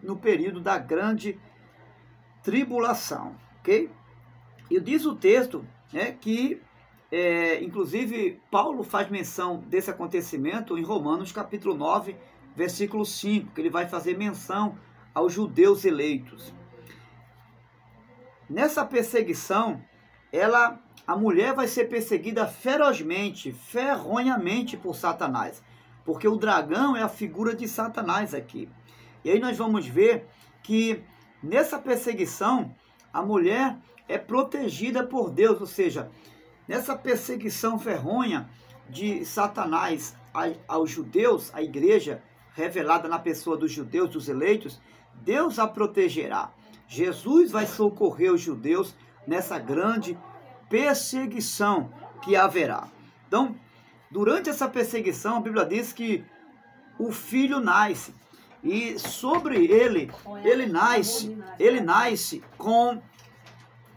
no período da grande tribulação, ok? E diz o texto, né, que, inclusive, Paulo faz menção desse acontecimento em Romanos capítulo 9, versículo 5, que ele vai fazer menção aos judeus eleitos. Nessa perseguição, a mulher vai ser perseguida ferozmente, ferronhamente por Satanás, porque o dragão é a figura de Satanás aqui. E aí nós vamos ver que nessa perseguição, a mulher é protegida por Deus, ou seja, nessa perseguição ferronha de Satanás aos judeus, a igreja revelada na pessoa dos judeus, dos eleitos, Deus a protegerá. Jesus vai socorrer os judeus nessa grande perseguição que haverá. Então, durante essa perseguição, a Bíblia diz que o filho nasce. E sobre ele nasce com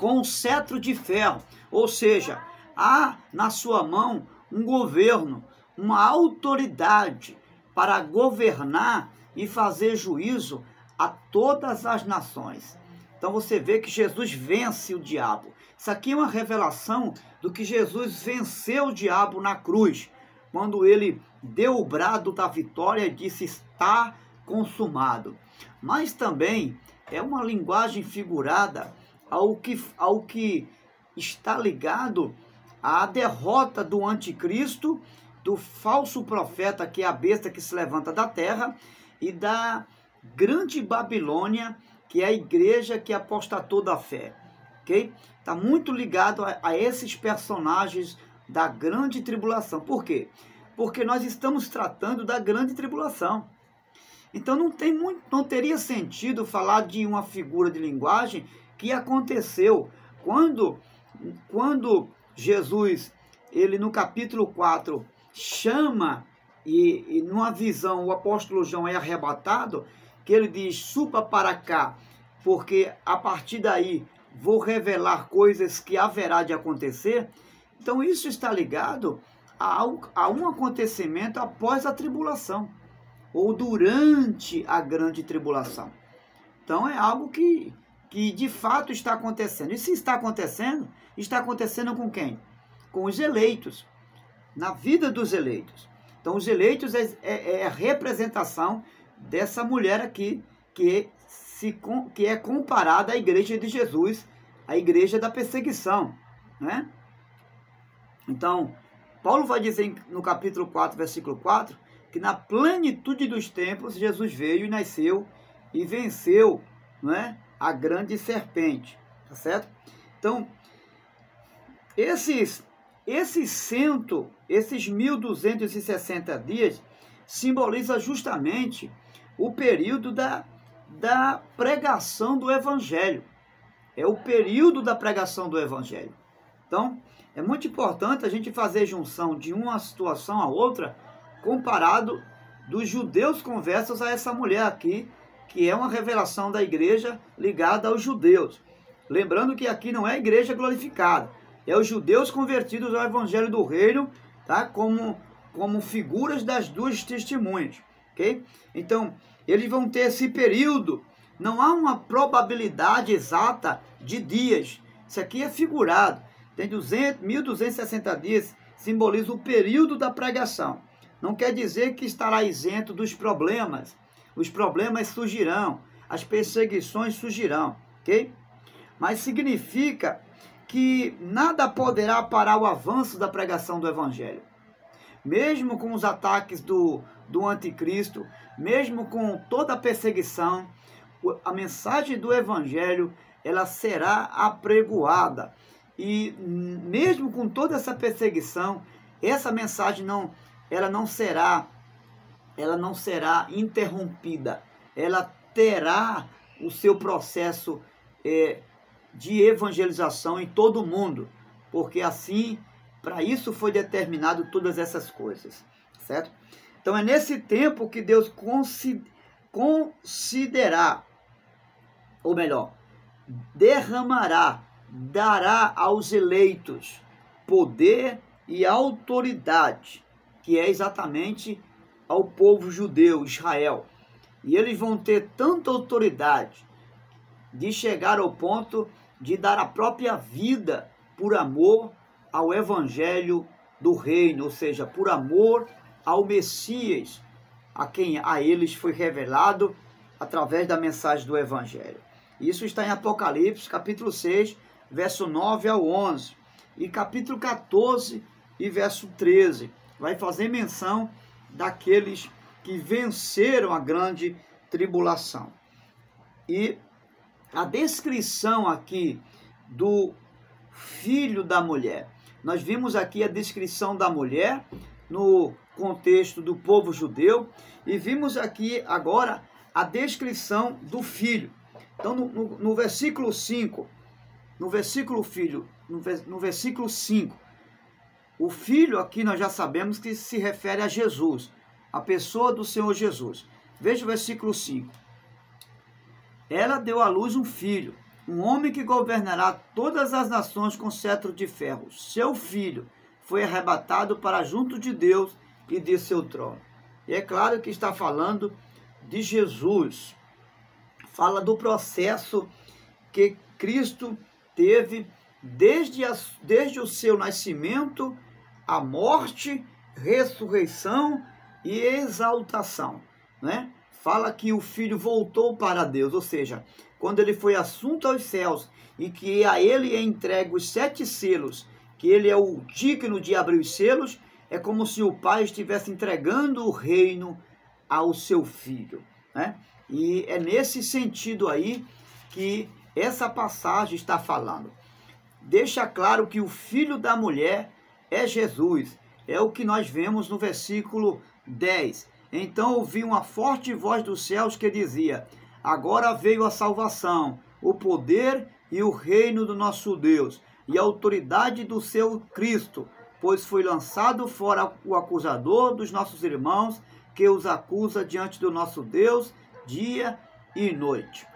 um cetro de ferro, ou seja, há na sua mão um governo, uma autoridade para governar e fazer juízo a todas as nações. Então você vê que Jesus vence o diabo. Isso aqui é uma revelação do que Jesus venceu o diabo na cruz, quando ele deu o brado da vitória e disse: está consumado. Mas também é uma linguagem figurada ao que está ligado à derrota do anticristo, do falso profeta, que é a besta que se levanta da terra, e da grande Babilônia, que é a igreja que apostatou da fé. Ok? Está muito ligado a esses personagens da grande tribulação. Por quê? Porque nós estamos tratando da grande tribulação. Então não teria sentido falar de uma figura de linguagem que aconteceu quando Jesus, ele no capítulo 4, chama e numa visão o apóstolo João é arrebatado, que ele diz: suba para cá, porque a partir daí vou revelar coisas que haverá de acontecer. Então isso está ligado a um acontecimento após a tribulação, ou durante a grande tribulação. Então é algo que de fato está acontecendo. E se está acontecendo com quem? Com os eleitos, na vida dos eleitos. Então os eleitos é a representação dessa mulher aqui, que é comparada à igreja de Jesus, a igreja da perseguição, né? Então, Paulo vai dizer no capítulo 4, versículo 4, que na plenitude dos tempos Jesus veio e nasceu e venceu, não é, a grande serpente, tá certo? Então, esses 1260 dias simboliza justamente o período da pregação do Evangelho. É o período da pregação do Evangelho. Então, é muito importante a gente fazer junção de uma situação a outra, comparado dos judeus conversos a essa mulher aqui, que é uma revelação da igreja ligada aos judeus. Lembrando que aqui não é a igreja glorificada, é os judeus convertidos ao Evangelho do Reino, tá? Como figuras das duas testemunhas, ok? Então, eles vão ter esse período, não há uma probabilidade exata de dias, isso aqui é figurado. Tem 1260 dias, simboliza o período da pregação. Não quer dizer que estará isento dos problemas. Os problemas surgirão, as perseguições surgirão, ok? Mas significa que nada poderá parar o avanço da pregação do Evangelho. Mesmo com os ataques do anticristo, mesmo com toda a perseguição, a mensagem do Evangelho, ela será apregoada. E mesmo com toda essa perseguição, essa mensagem não será interrompida. Ela terá o seu processo de evangelização em todo o mundo, porque assim, para isso foi determinado todas essas coisas, certo? Então é nesse tempo que Deus considerará, ou melhor, derramará, dará aos eleitos poder e autoridade, que é exatamente ao povo judeu, Israel. E eles vão ter tanta autoridade de chegar ao ponto de dar a própria vida por amor ao Evangelho do Reino, ou seja, por amor ao Messias, a quem a eles foi revelado através da mensagem do Evangelho. Isso está em Apocalipse, capítulo 6, verso 9 ao 11, e capítulo 14 e verso 13, vai fazer menção daqueles que venceram a grande tribulação. E a descrição aqui do filho da mulher, nós vimos aqui a descrição da mulher no contexto do povo judeu, e vimos aqui agora a descrição do filho. Então no versículo 5, no versículo 5, o filho aqui nós já sabemos que se refere a Jesus, a pessoa do Senhor Jesus. Veja o versículo 5. Ela deu à luz um filho, um homem que governará todas as nações com cetro de ferro. Seu filho foi arrebatado para junto de Deus e de seu trono. E é claro que está falando de Jesus. Fala do processo que Cristo teve desde o seu nascimento, a morte, ressurreição e exaltação, né? Fala que o Filho voltou para Deus, ou seja, quando ele foi assunto aos céus e que a ele é entregue os 7 selos, que ele é o digno de abrir os selos, é como se o Pai estivesse entregando o reino ao seu Filho, né? E é nesse sentido aí que essa passagem está falando. Deixa claro que o filho da mulher é Jesus. É o que nós vemos no versículo 10. Então ouvi uma forte voz dos céus que dizia: agora veio a salvação, o poder e o reino do nosso Deus, e a autoridade do seu Cristo, pois foi lançado fora o acusador dos nossos irmãos, que os acusa diante do nosso Deus dia e noite.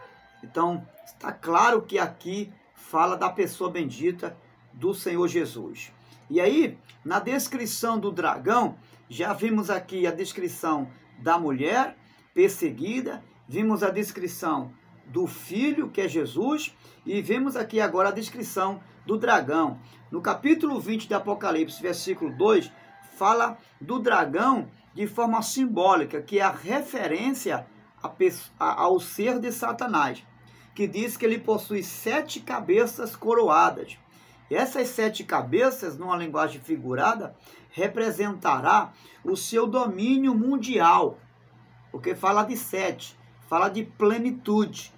Então, está claro que aqui fala da pessoa bendita do Senhor Jesus. E aí, na descrição do dragão, já vimos aqui a descrição da mulher perseguida, vimos a descrição do filho, que é Jesus, e vemos aqui agora a descrição do dragão. No capítulo 20 de Apocalipse, versículo 2, fala do dragão de forma simbólica, que é a referência ao ser de Satanás, que diz que ele possui 7 cabeças coroadas. E essas 7 cabeças, numa linguagem figurada, representará o seu domínio mundial, porque fala de 7, fala de plenitude,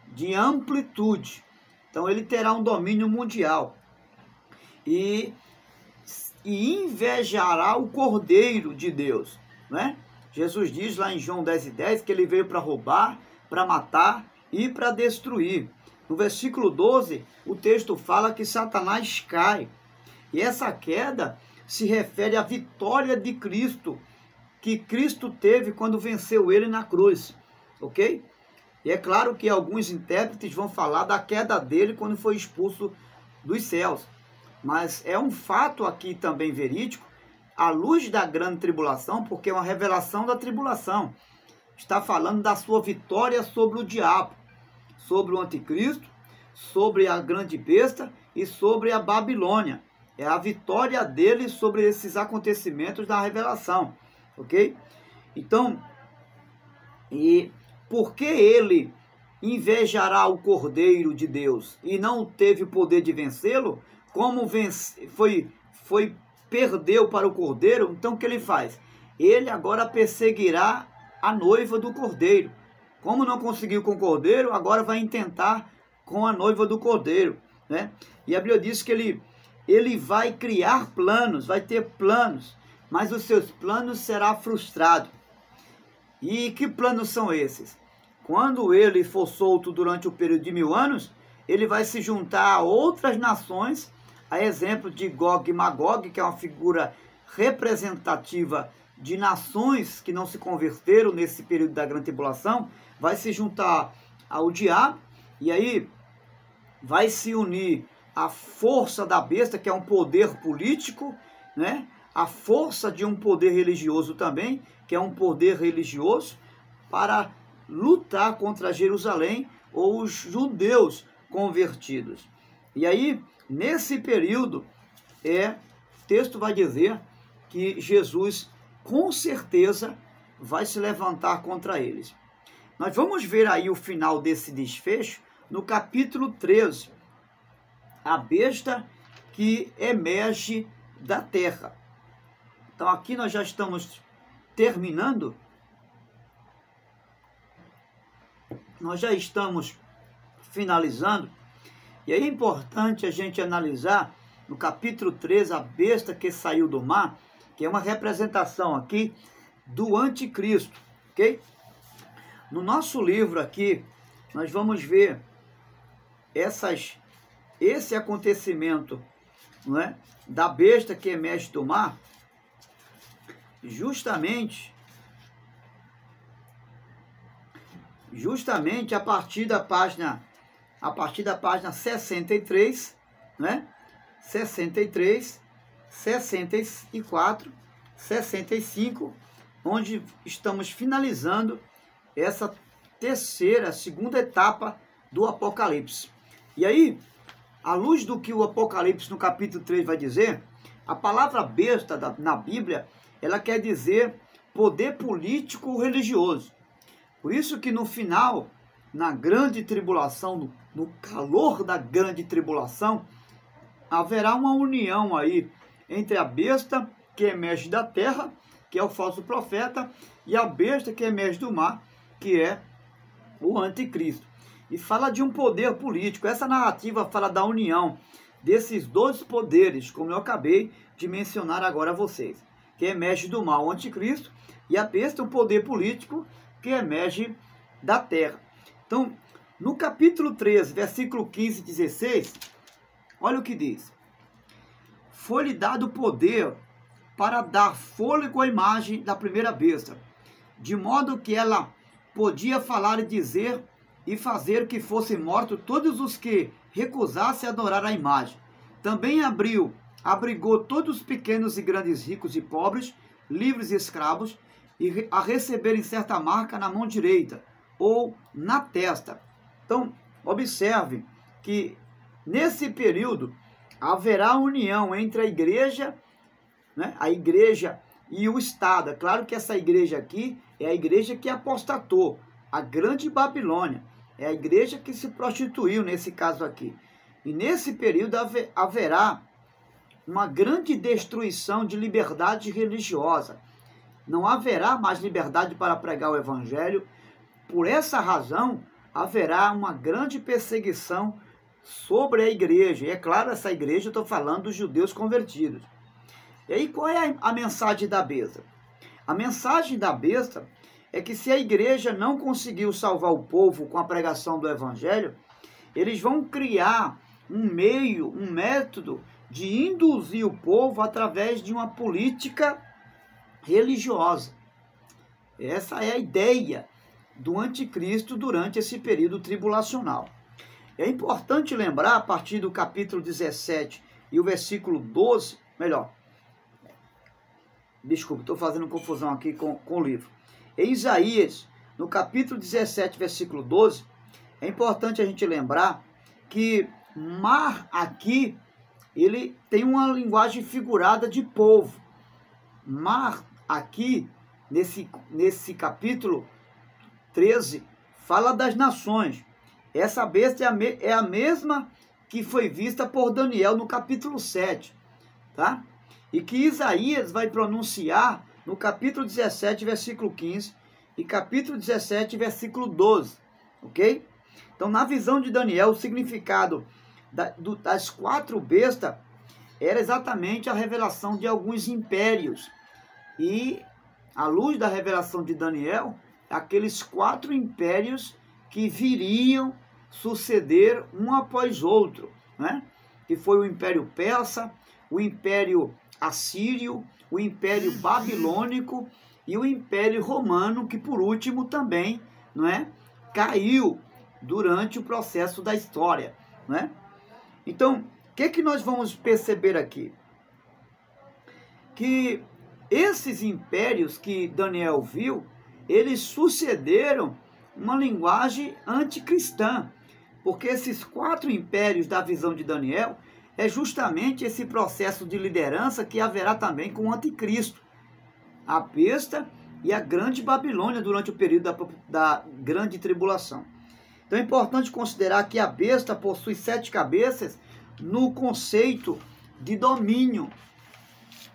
de amplitude. Então ele terá um domínio mundial e invejará o Cordeiro de Deus, né? Jesus diz lá em João 10:10 que ele veio para roubar, para matar e para destruir. No versículo 12, o texto fala que Satanás cai. E essa queda se refere à vitória de Cristo, que Cristo teve quando venceu ele na cruz, ok? E é claro que alguns intérpretes vão falar da queda dele quando foi expulso dos céus. Mas é um fato aqui também verídico, à luz da grande tribulação, porque é uma revelação da tribulação. Está falando da sua vitória sobre o diabo, sobre o anticristo, sobre a grande besta e sobre a Babilônia. É a vitória dele sobre esses acontecimentos da revelação, ok? Então, e por que ele invejará o Cordeiro de Deus e não teve o poder de vencê-lo? Como perdeu para o Cordeiro, então o que ele faz? Ele agora perseguirá a noiva do Cordeiro. Como não conseguiu com o Cordeiro, agora vai intentar com a noiva do Cordeiro, né? E a Bíblia diz que ele vai criar planos, vai ter planos, mas os seus planos serão frustrados. E que planos são esses? Quando ele for solto durante o período de 1000 anos, ele vai se juntar a outras nações, a exemplo de Gog e Magog, que é uma figura representativa de nações que não se converteram nesse período da grande tribulação, vai se juntar ao diabo, e aí vai se unir a força da besta, que é um poder político, né? A força de um poder religioso também, que é um poder religioso, para lutar contra Jerusalém ou os judeus convertidos. E aí, nesse período, o texto vai dizer que Jesus, com certeza, vai se levantar contra eles. Nós vamos ver aí o final desse desfecho no capítulo 13, a besta que emerge da terra. Então aqui nós já estamos terminando, nós já estamos finalizando, e é importante a gente analisar no capítulo 13 a besta que saiu do mar, que é uma representação aqui do anticristo, ok? No nosso livro aqui, nós vamos ver esse acontecimento, não é, da besta que emerge do mar, justamente justamente a partir da página 63, né? 63, 64, 65, onde estamos finalizando essa segunda etapa do Apocalipse. E aí, à luz do que o Apocalipse no capítulo 3 vai dizer, a palavra besta na Bíblia, ela quer dizer poder político ou religioso. Por isso que no final, na grande tribulação, no calor da grande tribulação, haverá uma união aí entre a besta que emerge da terra, que é o falso profeta, e a besta que emerge do mar, que é o anticristo. E fala de um poder político. Essa narrativa fala da união desses dois poderes, como eu acabei de mencionar agora a vocês, que emerge do mal, o anticristo, e a besta, o poder político que emerge da terra. Então, no capítulo 13, versículo 15 e 16, olha o que diz. Foi-lhe dado poder para dar fôlego à imagem da primeira besta, de modo que ela podia falar e dizer e fazer que fossem mortos todos os que recusassem adorar a imagem. Também abrigou todos os pequenos e grandes, ricos e pobres, livres e escravos, e a receberem certa marca na mão direita ou na testa. Então, observe que nesse período haverá união entre a igreja, né, a igreja e o Estado. É claro que essa igreja aqui é a igreja que apostatou, a grande Babilônia. É a igreja que se prostituiu nesse caso aqui. E nesse período haverá uma grande destruição de liberdade religiosa. Não haverá mais liberdade para pregar o evangelho. Por essa razão, haverá uma grande perseguição sobre a igreja. E é claro, essa igreja, eu estou falando dos judeus convertidos. E aí, qual é a mensagem da besta? A mensagem da besta é que se a igreja não conseguiu salvar o povo com a pregação do evangelho, eles vão criar um meio, um método de induzir o povo através de uma política religiosa. Essa é a ideia do anticristo durante esse período tribulacional. É importante lembrar, a partir do capítulo 17 e o versículo 12, desculpa, estou fazendo confusão aqui com o livro. Em Isaías, no capítulo 17, versículo 12, é importante a gente lembrar que mar aqui, ele tem uma linguagem figurada de povo. Mar aqui, nesse capítulo 13, fala das nações. Essa besta é a mesma que foi vista por Daniel no capítulo 7, tá? E que Isaías vai pronunciar no capítulo 17, versículo 15, e capítulo 17, versículo 12, ok? Então, na visão de Daniel, o significado das quatro bestas era exatamente a revelação de alguns impérios. E, à luz da revelação de Daniel, aqueles quatro impérios que viriam suceder um após outro, né? Que foi o Império Persa, o Império Assírio, o Império Babilônico e o Império Romano, que por último também, não é, caiu durante o processo da história, né? Então, o que nós vamos perceber aqui? Que esses impérios que Daniel viu, eles sucederam uma linguagem anticristã, porque esses quatro impérios da visão de Daniel é justamente esse processo de liderança que haverá também com o anticristo, a besta e a grande Babilônia durante o período da grande tribulação. Então é importante considerar que a besta possui 7 cabeças no conceito de domínio,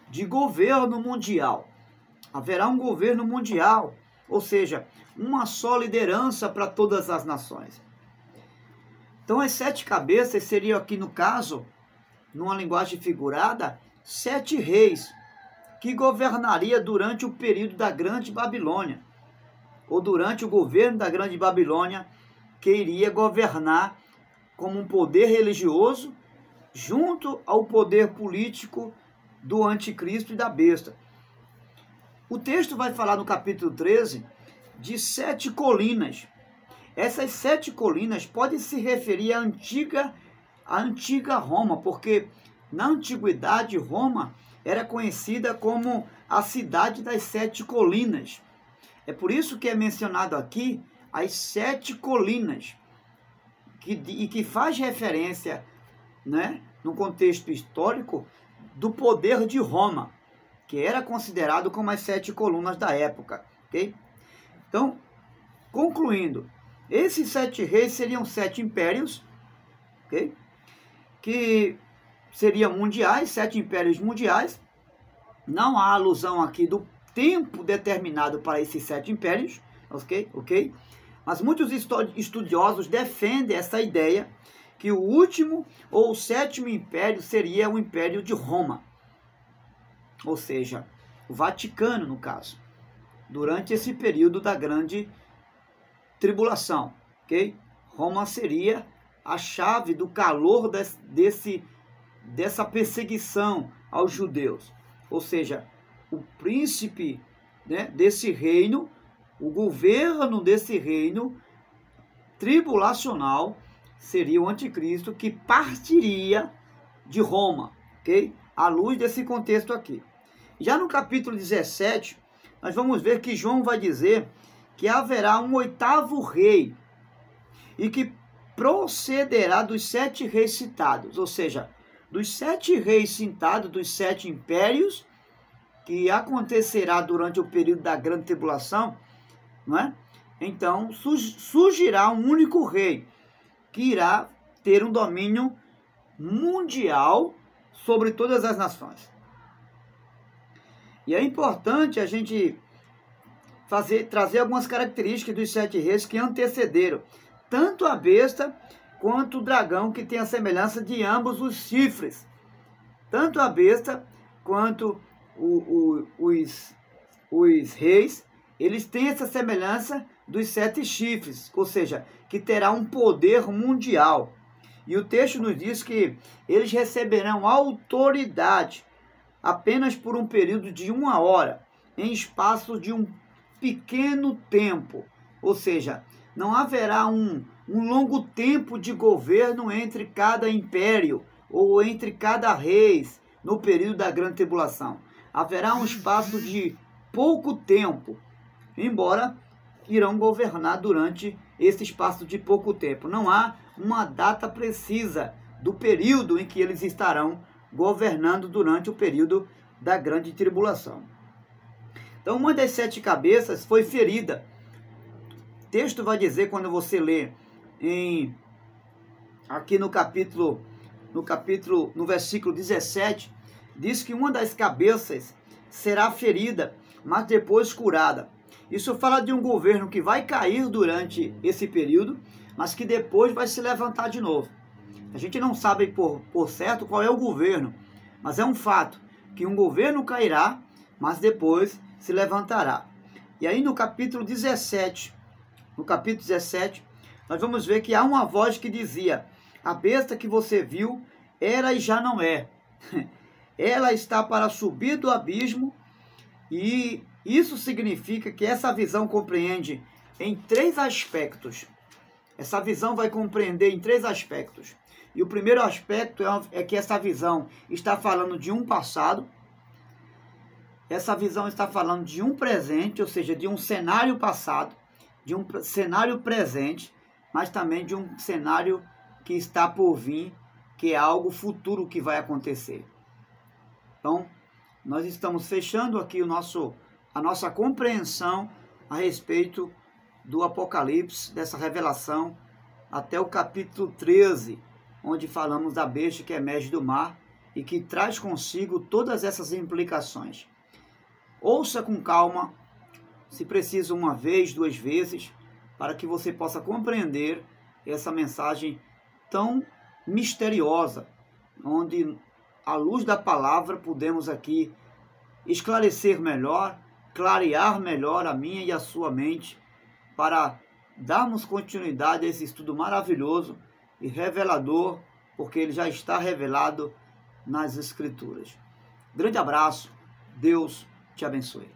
de governo mundial. Haverá um governo mundial, ou seja, uma só liderança para todas as nações. Então as 7 cabeças seriam aqui no caso, numa linguagem figurada, 7 reis que governaria durante o período da Grande Babilônia, ou durante o governo da Grande Babilônia, que iria governar como um poder religioso junto ao poder político do anticristo e da besta. O texto vai falar no capítulo 13 de 7 colinas, essas 7 colinas podem se referir à antiga Roma, porque na antiguidade Roma era conhecida como a cidade das 7 colinas. É por isso que é mencionado aqui as 7 colinas, que faz referência, né, no contexto histórico, do poder de Roma, que era considerado como as 7 colunas da época. Okay? Então, concluindo, esses 7 reis seriam 7 impérios, okay? Que seriam mundiais, 7 impérios mundiais. Não há alusão aqui do tempo determinado para esses 7 impérios, ok? Mas muitos estudiosos defendem essa ideia que o último ou o 7º império seria o Império de Roma, ou seja, o Vaticano no caso, durante esse período da grande tribulação, ok? Roma seria a chave do calor dessa perseguição aos judeus, ou seja, o príncipe, né, desse reino, o governo desse reino tribulacional seria o anticristo, que partiria de Roma, ok? À luz desse contexto aqui. Já no capítulo 17, nós vamos ver que João vai dizer que haverá um 8º rei e que procederá dos 7 reis citados, ou seja, dos 7 reis citados, dos 7 impérios, que acontecerá durante o período da grande tribulação, não é? Então surgirá um único rei que irá ter um domínio mundial sobre todas as nações. E é importante a gente trazer algumas características dos 7 reis que antecederam tanto a besta quanto o dragão, que tem a semelhança de ambos os chifres. Tanto a besta quanto os reis, eles têm essa semelhança dos 7 chifres, ou seja, que terá um poder mundial. E o texto nos diz que eles receberão autoridade apenas por um período de 1 hora, em espaço de um pequeno tempo. Ou seja, não haverá um longo tempo de governo entre cada império ou entre cada rei no período da grande tribulação. Haverá um espaço de pouco tempo, embora irão governar durante esse espaço de pouco tempo. Não há uma data precisa do período em que eles estarão governando durante o período da grande tribulação. Então, uma das 7 cabeças foi ferida. O texto vai dizer, quando você lê aqui no versículo 17, diz que uma das cabeças será ferida, mas depois curada. Isso fala de um governo que vai cair durante esse período, mas que depois vai se levantar de novo. A gente não sabe por certo qual é o governo, mas é um fato que um governo cairá, mas depois se levantará. E aí no capítulo 17, nós vamos ver que há uma voz que dizia: a besta que você viu era e já não é. Ela está para subir do abismo, e isso significa que essa visão compreende em 3 aspectos. Essa visão vai compreender em 3 aspectos. E o primeiro aspecto é que essa visão está falando de um passado. Essa visão está falando de um presente, ou seja, de um cenário passado, de um cenário presente, mas também de um cenário que está por vir, que é algo futuro que vai acontecer. Então, nós estamos fechando aqui a nossa compreensão a respeito do Apocalipse, dessa revelação, até o capítulo 13, onde falamos da besta que emerge do mar e que traz consigo todas essas implicações. Ouça com calma, se precisa 1 vez, 2 vezes, para que você possa compreender essa mensagem tão misteriosa, onde, à luz da palavra, podemos aqui esclarecer melhor, clarear melhor a minha e a sua mente, para darmos continuidade a esse estudo maravilhoso e revelador, porque ele já está revelado nas Escrituras. Grande abraço, Deus te abençoe.